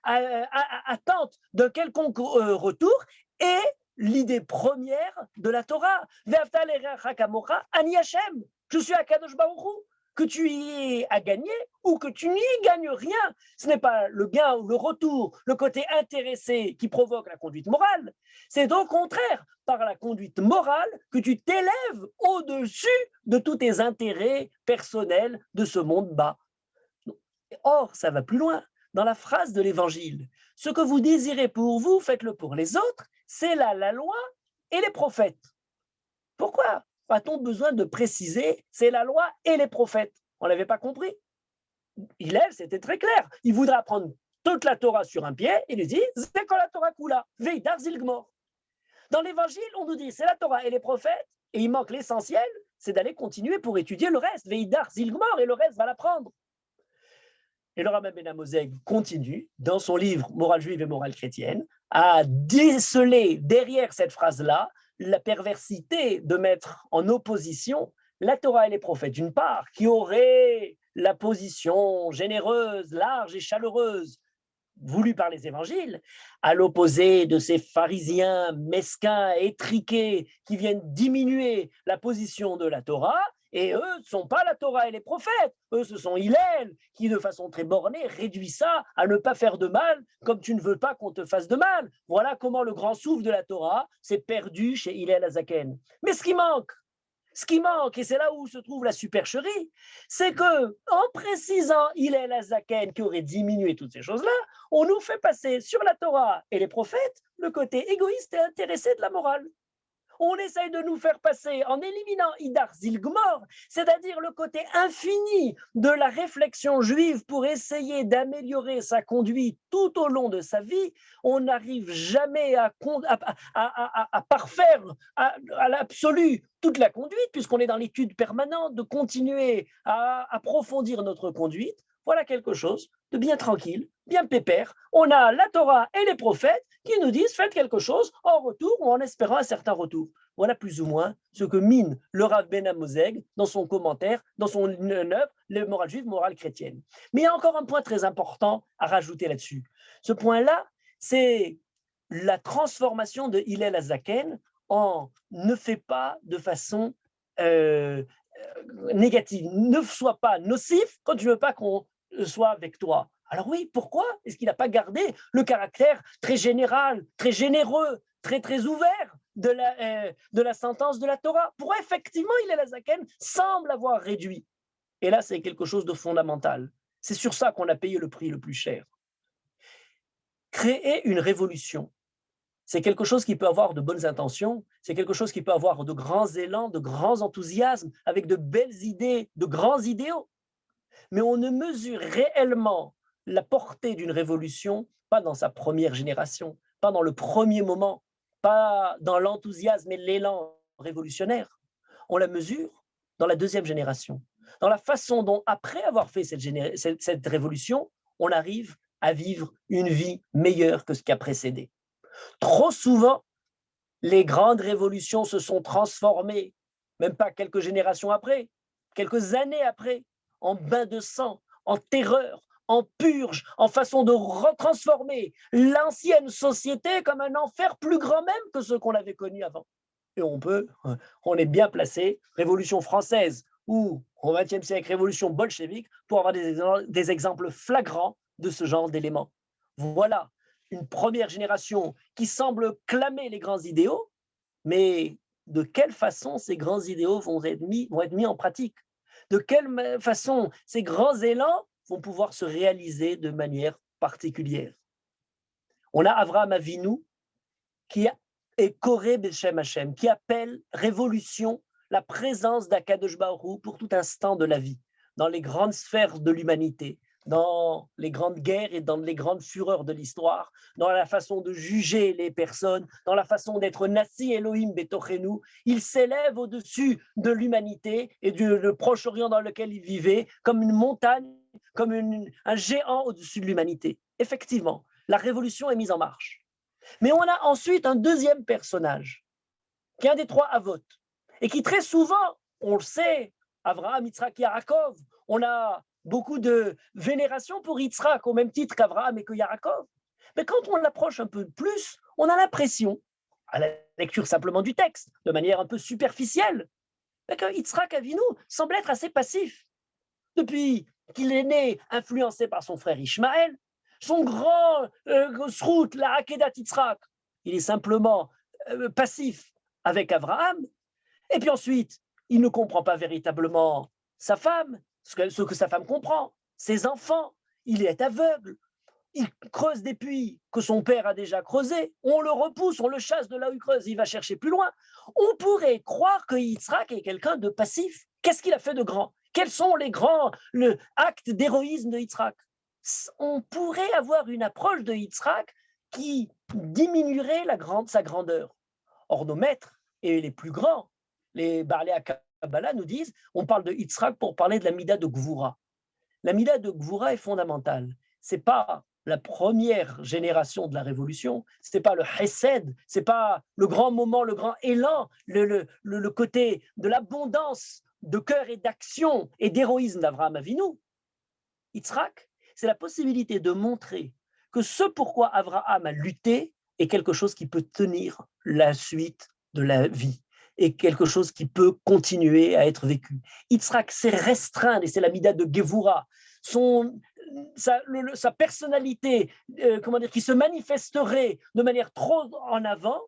attente de quelconque retour, est l'idée première de la Torah. Ve'afta l'ereacha kamocha ani Hashem. Je suis Akadosh Baruch Hu. Que tu y aies à gagner ou que tu n'y gagnes rien. Ce n'est pas le gain ou le retour, le côté intéressé qui provoque la conduite morale. C'est au contraire par la conduite morale que tu t'élèves au-dessus de tous tes intérêts personnels de ce monde bas. Or, ça va plus loin. Dans la phrase de l'Évangile, ce que vous désirez pour vous, faites-le pour les autres, c'est là la loi et les prophètes. Pourquoi a-t-on besoin de préciser, c'est la loi et les prophètes? On ne l'avait pas compris. Hillel, c'était très clair. Il voudra prendre toute la Torah sur un pied et lui dit, c'est quand la Torah kula, veidar zilgmor. Dans l'Évangile, on nous dit, c'est la Torah et les prophètes, et il manque l'essentiel, c'est d'aller continuer pour étudier le reste, veidar zilgmor, et le reste va l'apprendre. Et le rabbin Ben Amozeg continue, dans son livre Morale juive et morale chrétienne, à déceler derrière cette phrase-là la perversité de mettre en opposition la Torah et les prophètes, d'une part, qui auraient la position généreuse, large et chaleureuse voulu par les évangiles, à l'opposé de ces pharisiens mesquins, étriqués, qui viennent diminuer la position de la Torah, et eux ne sont pas la Torah et les prophètes, eux ce sont Hillel, qui de façon très bornée réduit ça à ne pas faire de mal, comme tu ne veux pas qu'on te fasse de mal. Voilà comment le grand souffle de la Torah s'est perdu chez Hillel Azaken. Mais ce qui manque, et c'est là où se trouve la supercherie, c'est que en précisant Hillel Azaken qui aurait diminué toutes ces choses-là, on nous fait passer sur la Torah et les prophètes le côté égoïste et intéressé de la morale. On essaye de nous faire passer en éliminant Idar Zilgmor, c'est-à-dire le côté infini de la réflexion juive pour essayer d'améliorer sa conduite tout au long de sa vie. On n'arrive jamais à parfaire à l'absolu toute la conduite, puisqu'on est dans l'étude permanente de continuer à approfondir notre conduite. Voilà quelque chose de bien tranquille, bien pépère. On a la Torah et les prophètes qui nous disent faites quelque chose en retour ou en espérant un certain retour. Voilà plus ou moins ce que mine le Rav Ben Amozeg dans son commentaire, dans son œuvre, les morales juives, morale chrétienne. Mais il y a encore un point très important à rajouter là-dessus. Ce point-là, c'est la transformation de Hillel Azaken en ne fait pas de façon négative. Ne sois pas nocif quand tu ne veux pas qu'on soit avec toi. Alors oui, pourquoi est-ce qu'il n'a pas gardé le caractère très général, très généreux, très ouvert de la sentence de la Torah? Pour effectivement, Hillel Azaken semble avoir réduit. Et là, c'est quelque chose de fondamental. C'est sur ça qu'on a payé le prix le plus cher. Créer une révolution, c'est quelque chose qui peut avoir de bonnes intentions, c'est quelque chose qui peut avoir de grands élans, de grands enthousiasmes, avec de belles idées, de grands idéaux. Mais on ne mesure réellement la portée d'une révolution pas dans sa première génération, pas dans le premier moment, pas dans l'enthousiasme et l'élan révolutionnaire. On la mesure dans la deuxième génération, dans la façon dont, après avoir fait cette révolution, on arrive à vivre une vie meilleure que ce qui a précédé. Trop souvent, les grandes révolutions se sont transformées, même pas quelques générations après, quelques années après, en bain de sang, en terreur, en purge, en façon de retransformer l'ancienne société comme un enfer plus grand même que ce qu'on avait connu avant. Et on est bien placé, Révolution française ou au XXe siècle, Révolution bolchevique, pour avoir des exemples flagrants de ce genre d'éléments. Voilà une première génération qui semble clamer les grands idéaux, mais de quelle façon ces grands idéaux vont être mis en pratique? De quelle façon ces grands élans vont pouvoir se réaliser de manière particulière? On a Avraham Avinu qui est Koré Beshem Hashem, qui appelle révolution la présence d'Akadosh Baruch Hu pour tout instant de la vie, dans les grandes sphères de l'humanité, dans les grandes guerres et dans les grandes fureurs de l'histoire, dans la façon de juger les personnes, dans la façon d'être Nassi Elohim Betochenu. Il s'élève au-dessus de l'humanité et du Proche-Orient dans lequel il vivait, comme une montagne, comme un géant au-dessus de l'humanité. Effectivement, la révolution est mise en marche. Mais on a ensuite un deuxième personnage, qui est un des trois Avot, et qui très souvent, on le sait, Avraham, Yitzhak, Yaakov, on a beaucoup de vénération pour Yitzhak, au même titre qu'Avraham et que Yaakov. Mais quand on l'approche un peu plus, on a l'impression, à la lecture simplement du texte, de manière un peu superficielle, que Yitzhak Avinu semble être assez passif. Depuis qu'il est né, influencé par son frère Ishmaël, son grand srout, la Akedat Yitzhak, il est simplement passif avec Avraham. Et puis ensuite, il ne comprend pas véritablement sa femme, ce que sa femme comprend, ses enfants, il est aveugle, il creuse des puits que son père a déjà creusés, on le repousse, on le chasse de là où il creuse, il va chercher plus loin. On pourrait croire que Yitzhak est quelqu'un de passif. Qu'est-ce qu'il a fait de grand? Quels sont les grands actes d'héroïsme de Yitzhak? On pourrait avoir une approche de Yitzhak qui diminuerait sa grandeur. Or, nos maîtres et les plus grands, les Baalei HaKabbalah nous disent, on parle de Yitzhak pour parler de la Mida de Gvura. La Mida de Gvura est fondamentale. Ce n'est pas la première génération de la révolution, ce n'est pas le Hesed, ce n'est pas le grand moment, le grand élan, le côté de l'abondance de cœur et d'action et d'héroïsme d'Avraham Avinu. Yitzhak, c'est la possibilité de montrer que ce pourquoi Abraham a lutté est quelque chose qui peut tenir la suite de la vie et quelque chose qui peut continuer à être vécu. Yitzhak s'est restreint, et c'est la mida de Gevura, sa personnalité, qui se manifesterait de manière trop en avant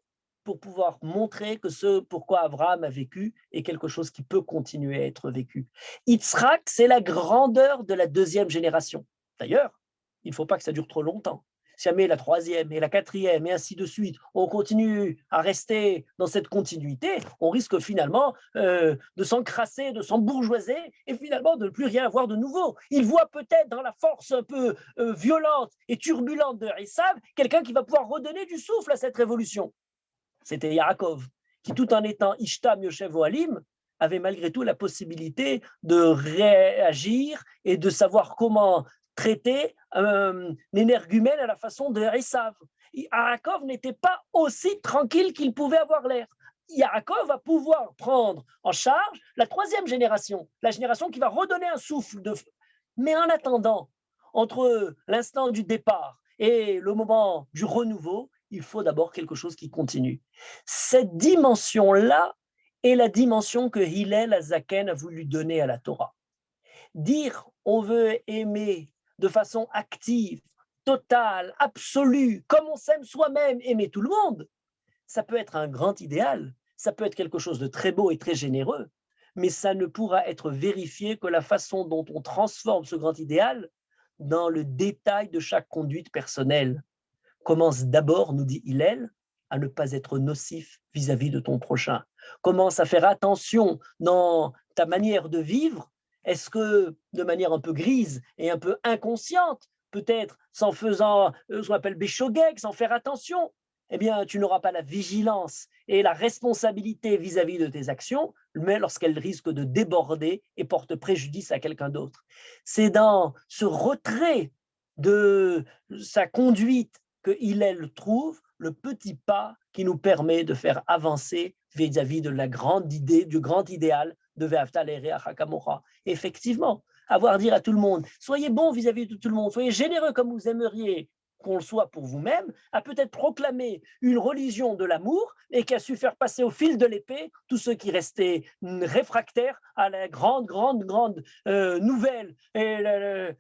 pour pouvoir montrer que ce pourquoi Abraham a vécu est quelque chose qui peut continuer à être vécu. Yitzhak, c'est la grandeur de la deuxième génération. D'ailleurs, il ne faut pas que ça dure trop longtemps. Si jamais la troisième et la quatrième et ainsi de suite, on continue à rester dans cette continuité, on risque finalement de s'encrasser, de s'embourgeoiser et finalement de ne plus rien avoir de nouveau. Il voit peut-être dans la force un peu violente et turbulente de Esav quelqu'un qui va pouvoir redonner du souffle à cette révolution. C'était Yaakov, qui tout en étant Ishtam Yoshev Ohalim, avait malgré tout la possibilité de réagir et de savoir comment traiter un énergumène à la façon de Esav. Yaakov n'était pas aussi tranquille qu'il pouvait avoir l'air. Yaakov va pouvoir prendre en charge la troisième génération, la génération qui va redonner un souffle. Mais en attendant, entre l'instant du départ et le moment du renouveau, il faut d'abord quelque chose qui continue. Cette dimension-là est la dimension que Hillel Azaken a voulu donner à la Torah. Dire on veut aimer de façon active, totale, absolue, comme on s'aime soi-même, aimer tout le monde, ça peut être un grand idéal, ça peut être quelque chose de très beau et très généreux, mais ça ne pourra être vérifié que la façon dont on transforme ce grand idéal dans le détail de chaque conduite personnelle. Commence d'abord, nous dit Hillel, à ne pas être nocif vis-à-vis de ton prochain. Commence à faire attention dans ta manière de vivre. Est-ce que de manière un peu grise et un peu inconsciente, peut-être sans faisant ce qu'on appelle béchogeg, sans faire attention, eh bien, tu n'auras pas la vigilance et la responsabilité vis-à-vis de tes actions, mais lorsqu'elles risquent de déborder et portent préjudice à quelqu'un d'autre. C'est dans ce retrait de sa conduite que Hillel trouve le petit pas qui nous permet de faire avancer vis-à-vis de la grande idée, du grand idéal de Ve'afta l'Ereach Hakamocha. Effectivement, avoir dire à tout le monde, soyez bon vis-à-vis de tout le monde, soyez généreux comme vous aimeriez qu'on le soit pour vous-même, a peut-être proclamé une religion de l'amour et qui a su faire passer au fil de l'épée tous ceux qui restaient réfractaires à la grande nouvelle, et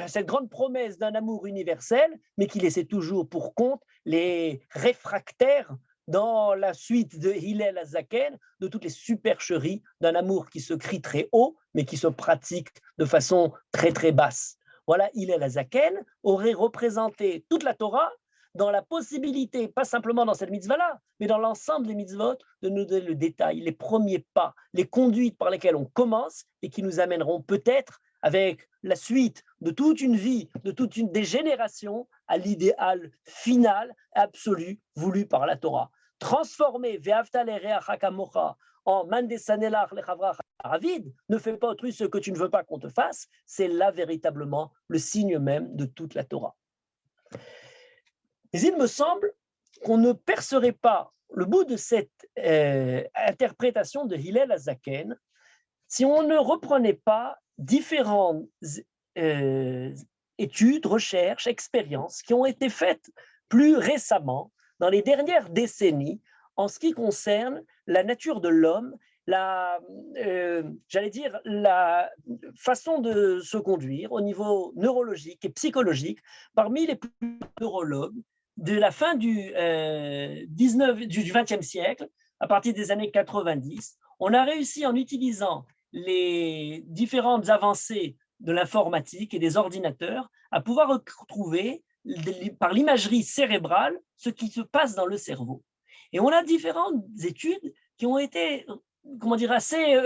cette grande promesse d'un amour universel, mais qui laissait toujours pour compte les réfractaires dans la suite de Hillel Azaken, de toutes les supercheries d'un amour qui se crie très haut, mais qui se pratique de façon très très basse. Voilà, Hillel Azaken aurait représenté toute la Torah dans la possibilité, pas simplement dans cette mitzvah-là, mais dans l'ensemble des mitzvot, de nous donner le détail, les premiers pas, les conduites par lesquelles on commence et qui nous amèneront peut-être, avec la suite de toute une vie, de des générations, à l'idéal final, absolu, voulu par la Torah. Transformer Ve'afta l'Ereach Hakamocha en Mandesanelach lechavra Ravid, ne fais pas autrui ce que tu ne veux pas qu'on te fasse, c'est là véritablement le signe même de toute la Torah. Mais il me semble qu'on ne percerait pas le bout de cette interprétation de Hillel Azaken si on ne reprenait pas différentes études, recherches, expériences qui ont été faites plus récemment, dans les dernières décennies, en ce qui concerne la nature de l'homme, la façon de se conduire au niveau neurologique et psychologique parmi les plus neurologues de la fin du XXe siècle, à partir des années 90. On a réussi, en utilisant les différentes avancées de l'informatique et des ordinateurs, à pouvoir retrouver par l'imagerie cérébrale ce qui se passe dans le cerveau. Et on a différentes études qui ont été, assez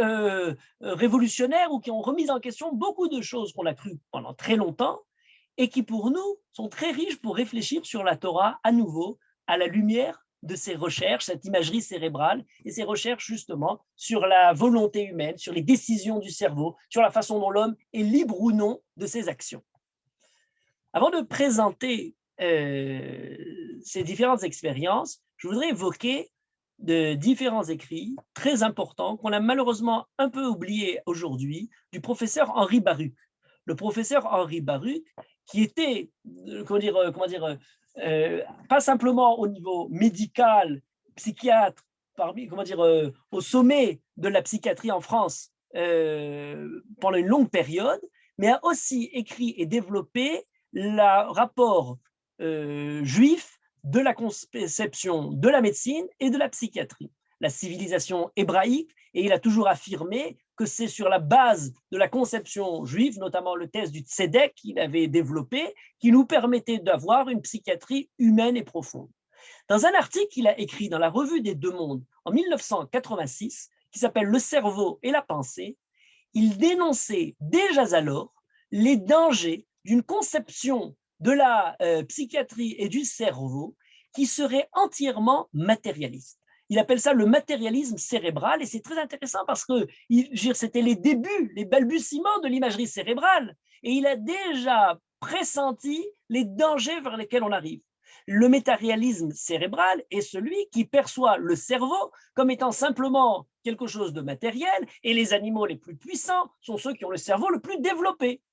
révolutionnaires ou qui ont remis en question beaucoup de choses qu'on a crues pendant très longtemps et qui, pour nous, sont très riches pour réfléchir sur la Torah à nouveau, à la lumière de ces recherches, cette imagerie cérébrale et ces recherches justement sur la volonté humaine, sur les décisions du cerveau, sur la façon dont l'homme est libre ou non de ses actions. Avant de présenter ces différentes expériences, je voudrais évoquer de différents écrits très importants qu'on a malheureusement un peu oubliés aujourd'hui du professeur Henri Baruch. le professeur Henri Baruch, qui était, pas simplement au niveau médical, psychiatre, au sommet de la psychiatrie en France pendant une longue période, mais a aussi écrit et développé le rapport juif de la conception de la médecine et de la psychiatrie, la civilisation hébraïque, et il a toujours affirmé que c'est sur la base de la conception juive, notamment le test du Tzedek qu'il avait développé, qui nous permettait d'avoir une psychiatrie humaine et profonde. Dans un article qu'il a écrit dans la Revue des Deux Mondes en 1986, qui s'appelle « Le cerveau et la pensée », il dénonçait déjà alors les dangers d'une conception de la psychiatrie et du cerveau qui serait entièrement matérialiste. Il appelle ça le matérialisme cérébral, et c'est très intéressant parce que c'était les débuts, les balbutiements de l'imagerie cérébrale, et il a déjà pressenti les dangers vers lesquels on arrive. Le matérialisme cérébral est celui qui perçoit le cerveau comme étant simplement quelque chose de matériel, et les animaux les plus puissants sont ceux qui ont le cerveau le plus développé.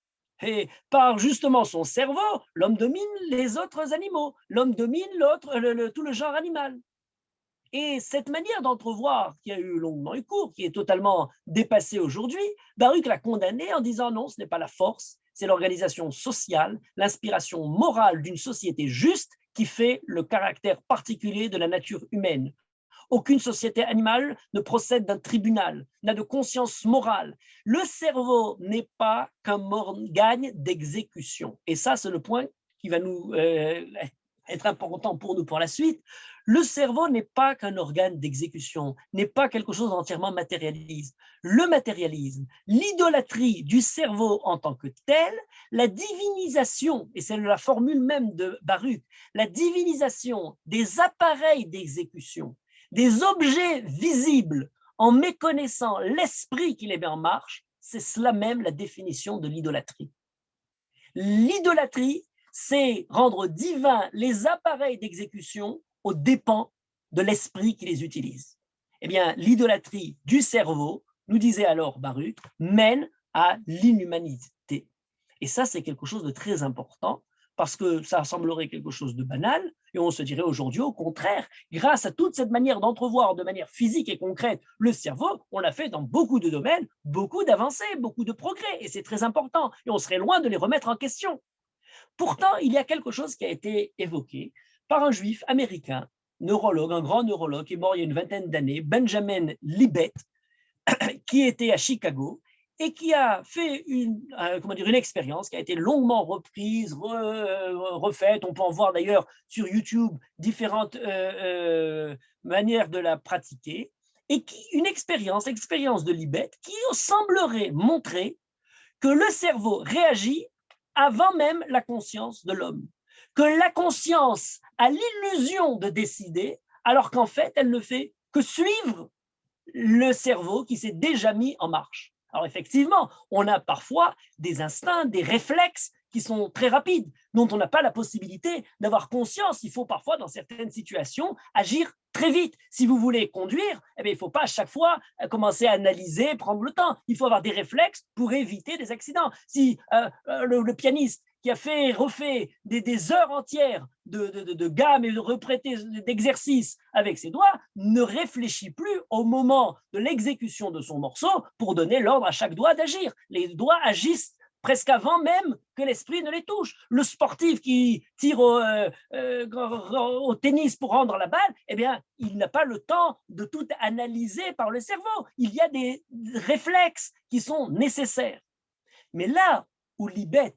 Et par justement son cerveau, l'homme domine les autres animaux, l'homme domine tout le genre animal. Et cette manière d'entrevoir, qui a eu longuement eu cours, qui est totalement dépassée aujourd'hui, Baruch l'a condamné en disant non, ce n'est pas la force, c'est l'organisation sociale, l'inspiration morale d'une société juste qui fait le caractère particulier de la nature humaine. Aucune société animale ne procède d'un tribunal, n'a de conscience morale. Le cerveau n'est pas qu'un organe d'exécution. Et ça, c'est le point qui va nous être important pour nous pour la suite. Le cerveau n'est pas qu'un organe d'exécution, n'est pas quelque chose d'entièrement matérialiste. Le matérialisme, l'idolâtrie du cerveau en tant que tel, la divinisation, et c'est la formule même de Baruch, la divinisation des appareils d'exécution, des objets visibles en méconnaissant l'esprit qui les met en marche, c'est cela même la définition de l'idolâtrie. L'idolâtrie, c'est rendre divins les appareils d'exécution aux dépens de l'esprit qui les utilise. Eh bien, l'idolâtrie du cerveau, nous disait alors Baruch, mène à l'inhumanité. Et ça, c'est quelque chose de très important, parce que ça semblerait quelque chose de banal, et on se dirait aujourd'hui, au contraire, grâce à toute cette manière d'entrevoir de manière physique et concrète le cerveau, on l'a fait dans beaucoup de domaines, beaucoup d'avancées, beaucoup de progrès, et c'est très important, et on serait loin de les remettre en question. Pourtant, il y a quelque chose qui a été évoqué par un juif américain, neurologue, un grand neurologue, qui est mort il y a une vingtaine d'années, Benjamin Libet, qui était à Chicago et qui a fait une expérience qui a été longuement reprise, refaite. On peut en voir d'ailleurs sur YouTube différentes manières de la pratiquer. Et une expérience de Libet, qui semblerait montrer que le cerveau réagit avant même la conscience de l'homme, que la conscience a l'illusion de décider, alors qu'en fait, elle ne fait que suivre le cerveau qui s'est déjà mis en marche. Alors effectivement, on a parfois des instincts, des réflexes qui sont très rapides, dont on n'a pas la possibilité d'avoir conscience. Il faut parfois, dans certaines situations, agir très vite. Si vous voulez conduire, eh bien, il ne faut pas à chaque fois commencer à analyser, prendre le temps. Il faut avoir des réflexes pour éviter des accidents. Si le pianiste qui a refait des heures entières de gamme et d'exercices avec ses doigts, ne réfléchit plus au moment de l'exécution de son morceau pour donner l'ordre à chaque doigt d'agir. Les doigts agissent presque avant même que l'esprit ne les touche. Le sportif qui tire au tennis pour rendre la balle, eh bien, il n'a pas le temps de tout analyser par le cerveau. Il y a des réflexes qui sont nécessaires. Mais là où Libet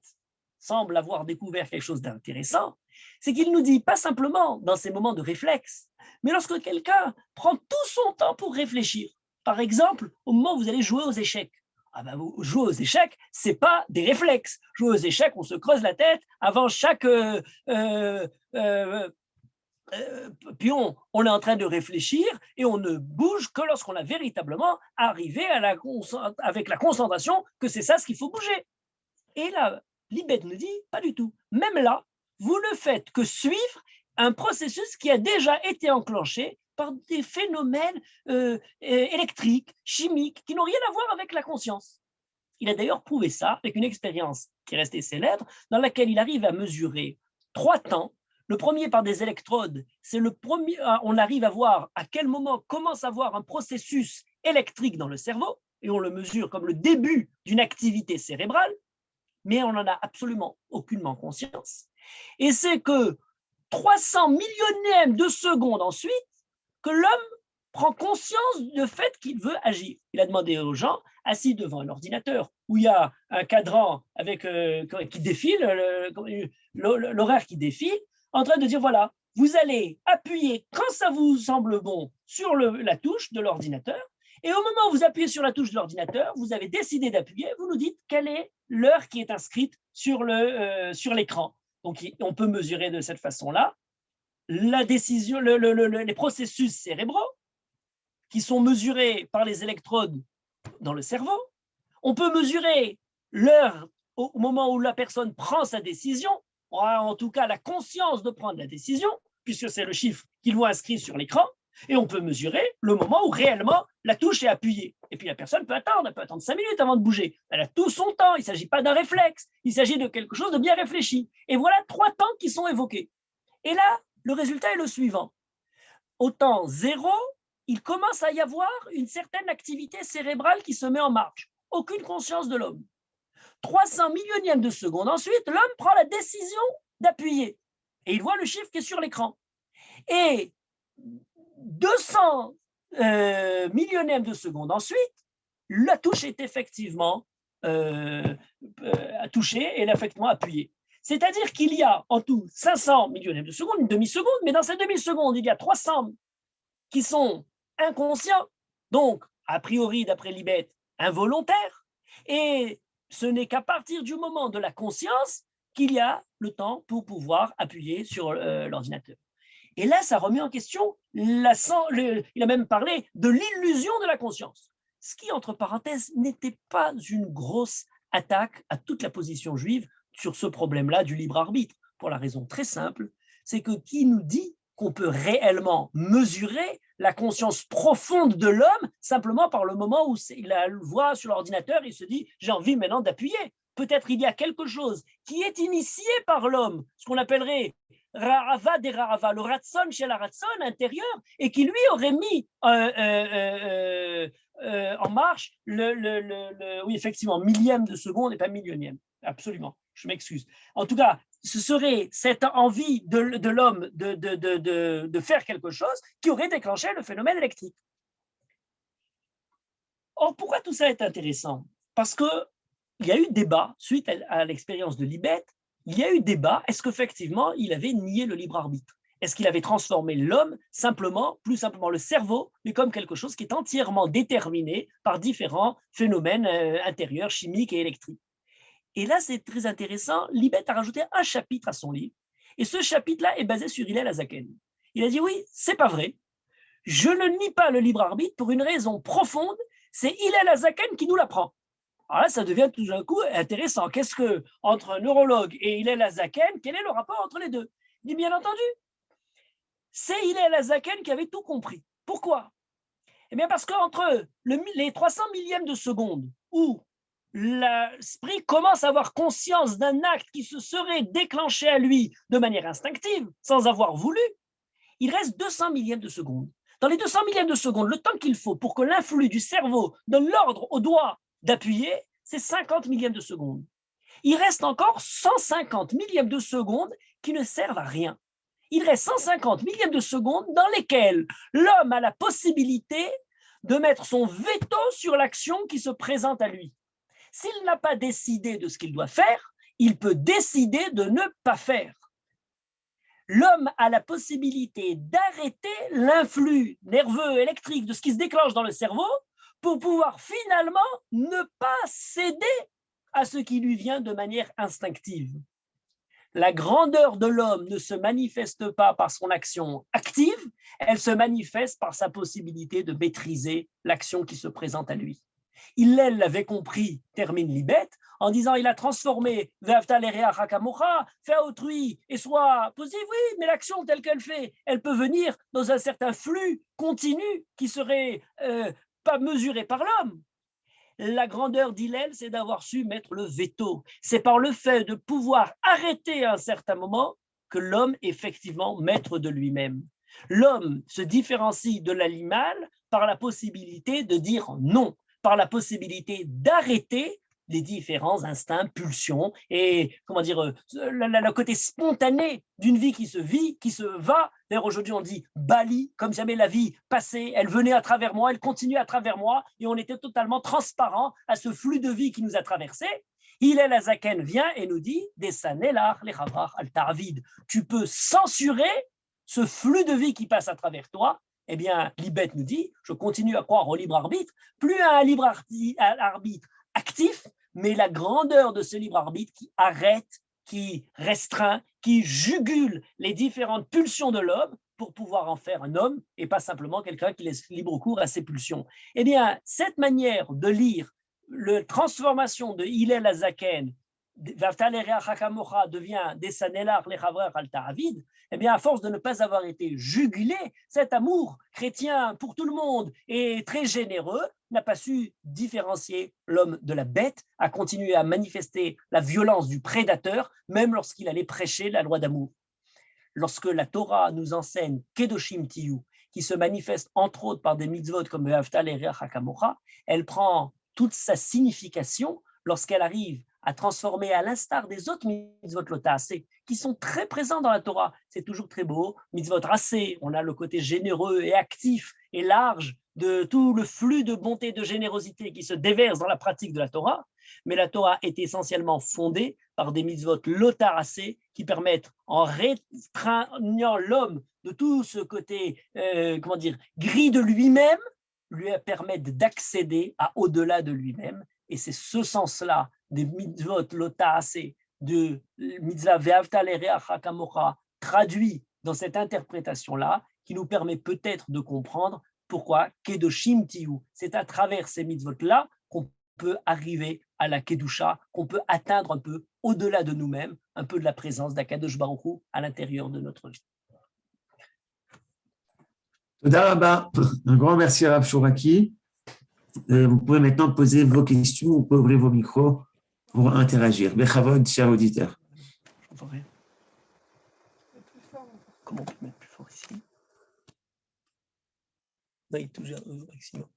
semble avoir découvert quelque chose d'intéressant, c'est qu'il nous dit pas simplement dans ces moments de réflexe, mais lorsque quelqu'un prend tout son temps pour réfléchir. Par exemple, au moment où vous allez jouer aux échecs. Jouer aux échecs, ce n'est pas des réflexes. Jouer aux échecs, on se creuse la tête avant chaque pion. On est en train de réfléchir et on ne bouge que lorsqu'on a véritablement arrivé avec la concentration que c'est ça ce qu'il faut bouger. Et là, Libet nous dit, pas du tout. Même là, vous ne faites que suivre un processus qui a déjà été enclenché par des phénomènes électriques, chimiques, qui n'ont rien à voir avec la conscience. Il a d'ailleurs prouvé ça avec une expérience qui est restée célèbre, dans laquelle il arrive à mesurer 3 temps. Le premier par des électrodes, c'est le premier, on arrive à voir à quel moment commence à avoir un processus électrique dans le cerveau, et on le mesure comme le début d'une activité cérébrale, mais on n'en a absolument aucunement conscience. Et c'est que 300 millionièmes de seconde ensuite que l'homme prend conscience du fait qu'il veut agir. Il a demandé aux gens, assis devant un ordinateur, où il y a un cadran avec, qui défile, l'horaire qui défile, en train de dire, voilà, vous allez appuyer quand ça vous semble bon sur la touche de l'ordinateur, et au moment où vous appuyez sur la touche de l'ordinateur, vous avez décidé d'appuyer, vous nous dites quelle est l'heure qui est inscrite sur l'écran. Donc, on peut mesurer de cette façon-là la décision, les processus cérébraux qui sont mesurés par les électrodes dans le cerveau. On peut mesurer l'heure au moment où la personne prend sa décision, en tout cas la conscience de prendre la décision, puisque c'est le chiffre qu'ils vont inscrire sur l'écran, et on peut mesurer le moment où réellement la touche est appuyée. Et puis la personne peut attendre, elle peut attendre 5 minutes avant de bouger. Elle a tout son temps, il ne s'agit pas d'un réflexe, il s'agit de quelque chose de bien réfléchi. Et voilà 3 temps qui sont évoqués. Et là, le résultat est le suivant. Au temps 0, il commence à y avoir une certaine activité cérébrale qui se met en marche. Aucune conscience de l'homme. 300 millionièmes de seconde ensuite, l'homme prend la décision d'appuyer. Et il voit le chiffre qui est sur l'écran. Et 200 millionièmes de seconde ensuite, la touche est effectivement touchée et elle est effectivement appuyée. C'est-à-dire qu'il y a en tout 500 millionièmes de seconde, une demi-seconde, mais dans cette demi-seconde, il y a 300 qui sont inconscients, donc, a priori, d'après Libet, involontaires, et ce n'est qu'à partir du moment de la conscience qu'il y a le temps pour pouvoir appuyer sur l'ordinateur. Et là, ça remet en question, il a même parlé de l'illusion de la conscience, ce qui, entre parenthèses, n'était pas une grosse attaque à toute la position juive sur ce problème-là du libre arbitre, pour la raison très simple, c'est que qui nous dit qu'on peut réellement mesurer la conscience profonde de l'homme simplement par le moment où il la voit sur l'ordinateur, il se dit « j'ai envie maintenant d'appuyer ». Peut-être il y a quelque chose qui est initié par l'homme, ce qu'on appellerait Ra'ava des Ra'ava, le Ratson chez la Ratson intérieur, et qui lui aurait mis en marche oui, effectivement, millième de seconde et pas millionième. Absolument, je m'excuse. En tout cas, ce serait cette envie de l'homme de faire quelque chose qui aurait déclenché le phénomène électrique. Or, pourquoi tout ça est intéressant? Parce qu'il y a eu débat, suite à l'expérience de Libet, il y a eu débat, est-ce qu'effectivement, il avait nié le libre arbitre? Est-ce qu'il avait transformé l'homme simplement, plus simplement le cerveau, mais comme quelque chose qui est entièrement déterminé par différents phénomènes intérieurs, chimiques et électriques? Et là, c'est très intéressant, Libet a rajouté un chapitre à son livre, et ce chapitre-là est basé sur Hillel Hazaken. Il a dit, oui, c'est pas vrai, je ne nie pas le libre arbitre pour une raison profonde, c'est Hillel Hazaken qui nous l'apprend. Alors là, ça devient tout d'un coup intéressant. Qu'est-ce que, entre un neurologue et Hillel Hazaken, quel est le rapport entre les deux? Il dit, bien entendu, c'est Hillel Hazaken qui avait tout compris. Pourquoi? Eh bien, parce qu'entre les 300 millièmes de seconde où l'esprit commence à avoir conscience d'un acte qui se serait déclenché à lui de manière instinctive, sans avoir voulu, il reste 200 millièmes de seconde. Dans les 200 millièmes de seconde, le temps qu'il faut pour que l'influx du cerveau donne l'ordre au doigt d'appuyer, c'est 50 millièmes de seconde. Il reste encore 150 millièmes de seconde qui ne servent à rien. Il reste 150 millièmes de seconde dans lesquels l'homme a la possibilité de mettre son veto sur l'action qui se présente à lui. S'il n'a pas décidé de ce qu'il doit faire, il peut décider de ne pas faire. L'homme a la possibilité d'arrêter l'influx nerveux, électrique de ce qui se déclenche dans le cerveau pour pouvoir finalement ne pas céder à ce qui lui vient de manière instinctive. La grandeur de l'homme ne se manifeste pas par son action active, elle se manifeste par sa possibilité de maîtriser l'action qui se présente à lui. Hillel l'avait compris, termine Libet, en disant il a transformé Ve'afta l'ereach kamocha, fais à autrui et sois positif, oui, mais l'action telle qu'elle fait, elle peut venir dans un certain flux continu qui serait pas mesuré par l'homme. la grandeur d'Hillel, c'est d'avoir su mettre le veto. C'est par le fait de pouvoir arrêter à un certain moment que l'homme est effectivement maître de lui-même. L'homme se différencie de l'animal par la possibilité de dire non, par la possibilité d'arrêter les différents instincts, pulsions et le côté spontané d'une vie qui se vit, qui se va. D'ailleurs, aujourd'hui, on dit Bali, comme jamais la vie passait, elle venait à travers moi, elle continue à travers moi, et on était totalement transparent à ce flux de vie qui nous a traversés. Hillel Azaken vient et nous dit Desanelar lechavrach al ta'avid. Tu peux censurer ce flux de vie qui passe à travers toi. Eh bien, Libet nous dit, je continue à croire au libre arbitre, plus à un libre arbitre actif, mais la grandeur de ce libre arbitre qui arrête, qui restreint, qui jugule les différentes pulsions de l'homme pour pouvoir en faire un homme et pas simplement quelqu'un qui laisse libre cours à ses pulsions. Eh bien, cette manière de lire la transformation de Hillel Azaken, devient Desanelar lechavrach al ta'avid, eh bien, à force de ne pas avoir été jugulé, cet amour chrétien pour tout le monde et très généreux n'a pas su différencier l'homme de la bête, a continué à manifester la violence du prédateur, même lorsqu'il allait prêcher la loi d'amour. Lorsque la Torah nous enseigne Kedoshim Tiyu, qui se manifeste entre autres par des mitzvot comme Ve'ahavta l'ereach kamocha, elle prend toute sa signification lorsqu'elle arrive à transformer, à l'instar des autres mitzvot lota'aseh, qui sont très présents dans la Torah. C'est toujours très beau. Mitzvot raseh, on a le côté généreux et actif et large de tout le flux de bonté et de générosité qui se déverse dans la pratique de la Torah. Mais la Torah est essentiellement fondée par des mitzvot lota'aseh qui permettent, en restreignant l'homme de tout ce côté, gris de lui-même, lui permettent d'accéder à au-delà de lui-même. Et c'est ce sens-là des mitzvot lota'aseh, de mitzvah ve'ahavta l'ereach kamocha, traduit dans cette interprétation-là, qui nous permet peut-être de comprendre pourquoi Kedoshim Tiyu. C'est à travers ces mitzvot-là qu'on peut arriver à la Kedusha, qu'on peut atteindre un peu au-delà de nous-mêmes, un peu de la présence d'Akadosh Baruch Hu à l'intérieur de notre vie. Toda Rabba. Un grand merci à Rav Chouraki. Vous pouvez maintenant poser vos questions, vous pouvez ouvrir vos micros pour interagir. Bechavod, chers auditeurs. Comment on peut mettre plus fort ici? Non, il est toujours au maximum.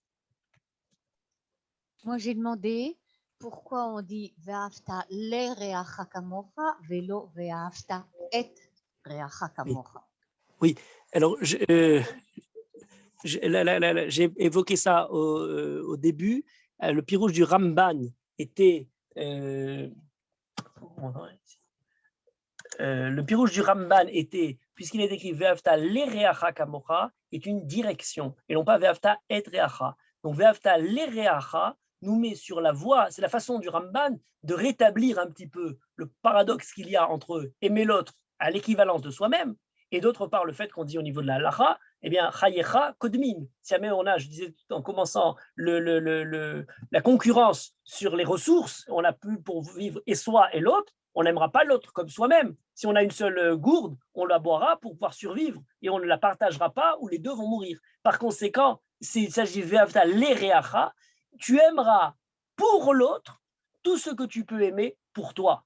Moi, j'ai demandé pourquoi on dit Ve'ahavta l'ereach kamocha velo Ve'ahavta et reach kamocha. Oui, alors j'ai évoqué ça au début. Le pirouge du Ramban était puisqu'il est écrit Ve'ahavta l'ereach kamocha, est une direction et non pas Ve'ahavta et reacha. Donc Ve'ahavta l'ereach nous met sur la voie, c'est la façon du Ramban de rétablir un petit peu le paradoxe qu'il y a entre aimer l'autre à l'équivalence de soi-même, et d'autre part le fait qu'on dit au niveau de la halacha, eh bien, chayecha kodmin. Si jamais on a, je disais en commençant, la concurrence sur les ressources, on a plus pour vivre et soi et l'autre, on n'aimera pas l'autre comme soi-même. Si on a une seule gourde, on la boira pour pouvoir survivre et on ne la partagera pas ou les deux vont mourir. Par conséquent, s'il s'agit de ve'ahavta l'ereacha, tu aimeras pour l'autre tout ce que tu peux aimer pour toi.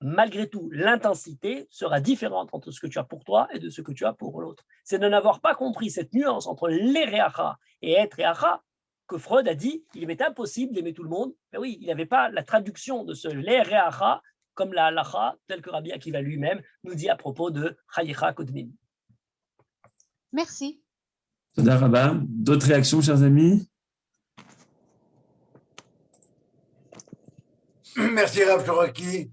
Malgré tout, l'intensité sera différente entre ce que tu as pour toi et de ce que tu as pour l'autre. C'est de n'avoir pas compris cette nuance entre l'ereacha et et reacha que Freud a dit qu'il est impossible d'aimer tout le monde. Mais oui, il n'avait pas la traduction de ce l'ereacha comme la halacha, tel que Rabbi Akiva lui-même nous dit à propos de chayecha kodmin. Merci. Toda Rabba. D'autres réactions, chers amis? Merci Rav Chouraki.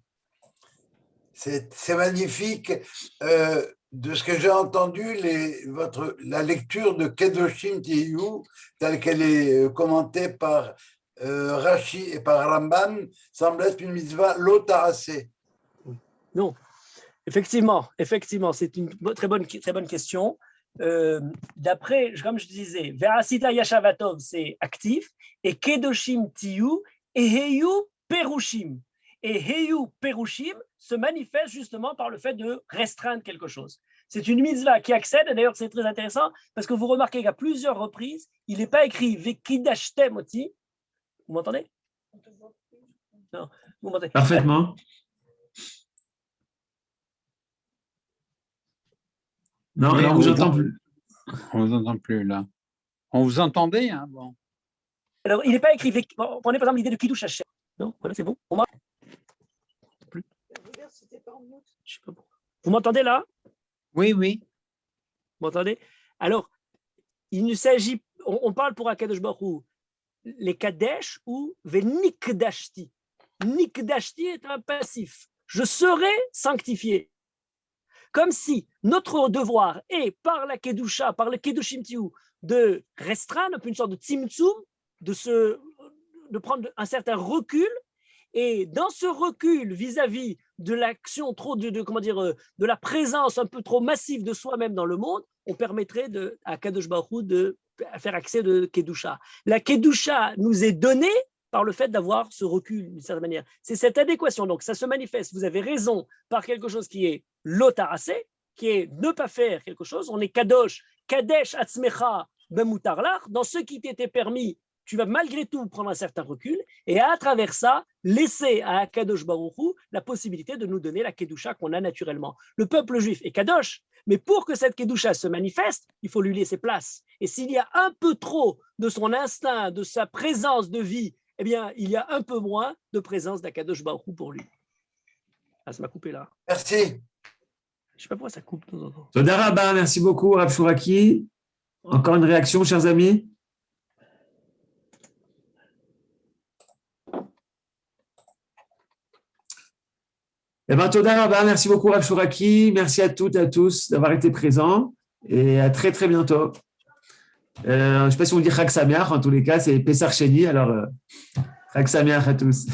C'est magnifique. De ce que j'ai entendu, la lecture de Kedoshim Tiyu, telle qu'elle est commentée par Rashi et par Ramban, semble être une mitzvah lota'aseh. Non, effectivement, c'est une très bonne question. D'après, comme je disais, Ve'asita Yashavatov, c'est actif, et Kedoshim Tiyu, et Heyu Perushim. Et Heyu Perushim se manifeste justement par le fait de restreindre quelque chose. C'est une mitzvah qui accède, et d'ailleurs c'est très intéressant, parce que vous remarquez qu'à plusieurs reprises, il n'est pas écrit Vekidashtem oti. Vous m'entendez? Vous m'entendez? Parfaitement. Non, Oui, alors on vous entend plus. On vous entend plus là. On vous entendait, hein, bon. Alors, il n'est pas écrit. Bon, prenez par exemple l'idée de Kiddush Hashem. Non, voilà, c'est bon. C'était pas en mute. Je sais pas pourquoi. Vous m'entendez là? Oui, oui. Vous m'entendez? Alors, il ne s'agit, on parle pour Akadosh Baruch Hu, les Kadesh ou Venikdashti. Nikdashti est un passif. Je serai sanctifié. Comme si notre devoir est, par la Kedusha, par le Kedushim Tiou, de restreindre un peu une sorte de tzimtzum, de prendre un certain recul. Et dans ce recul vis-à-vis de l'action trop de la présence un peu trop massive de soi-même dans le monde, on permettrait à Kadosh Baruch Hu de faire accès de Kedusha. La Kedusha nous est donnée par le fait d'avoir ce recul d'une certaine manière. C'est cette adéquation. Donc ça se manifeste, vous avez raison, par quelque chose qui est lotarasé, qui est ne pas faire quelque chose. On est Kadosh, Kadesh Atzmecha Bemutarlach, dans ce qui t'était permis. Tu vas malgré tout prendre un certain recul et à travers ça, laisser à Kadosh Baruch Hu la possibilité de nous donner la Kedusha qu'on a naturellement. Le peuple juif est Kadosh, mais pour que cette Kedusha se manifeste, il faut lui laisser place. Et s'il y a un peu trop de son instinct, de sa présence de vie, eh bien, il y a un peu moins de présence d'Akadosh Baruch Hu pour lui. Ah, ça m'a coupé là. Merci. Je ne sais pas pourquoi ça coupe de temps en temps. Toda Rabba, merci beaucoup, Rav Chouraki. Encore une réaction, chers amis? Eh bien, Toda Rabba, merci beaucoup, Rav Chouraki. Merci à toutes et à tous d'avoir été présents et à très, très bientôt. Je ne sais pas si on dit Chag Sameach, en tous les cas, c'est Pessar Sheni, alors Chag Sameach à tous.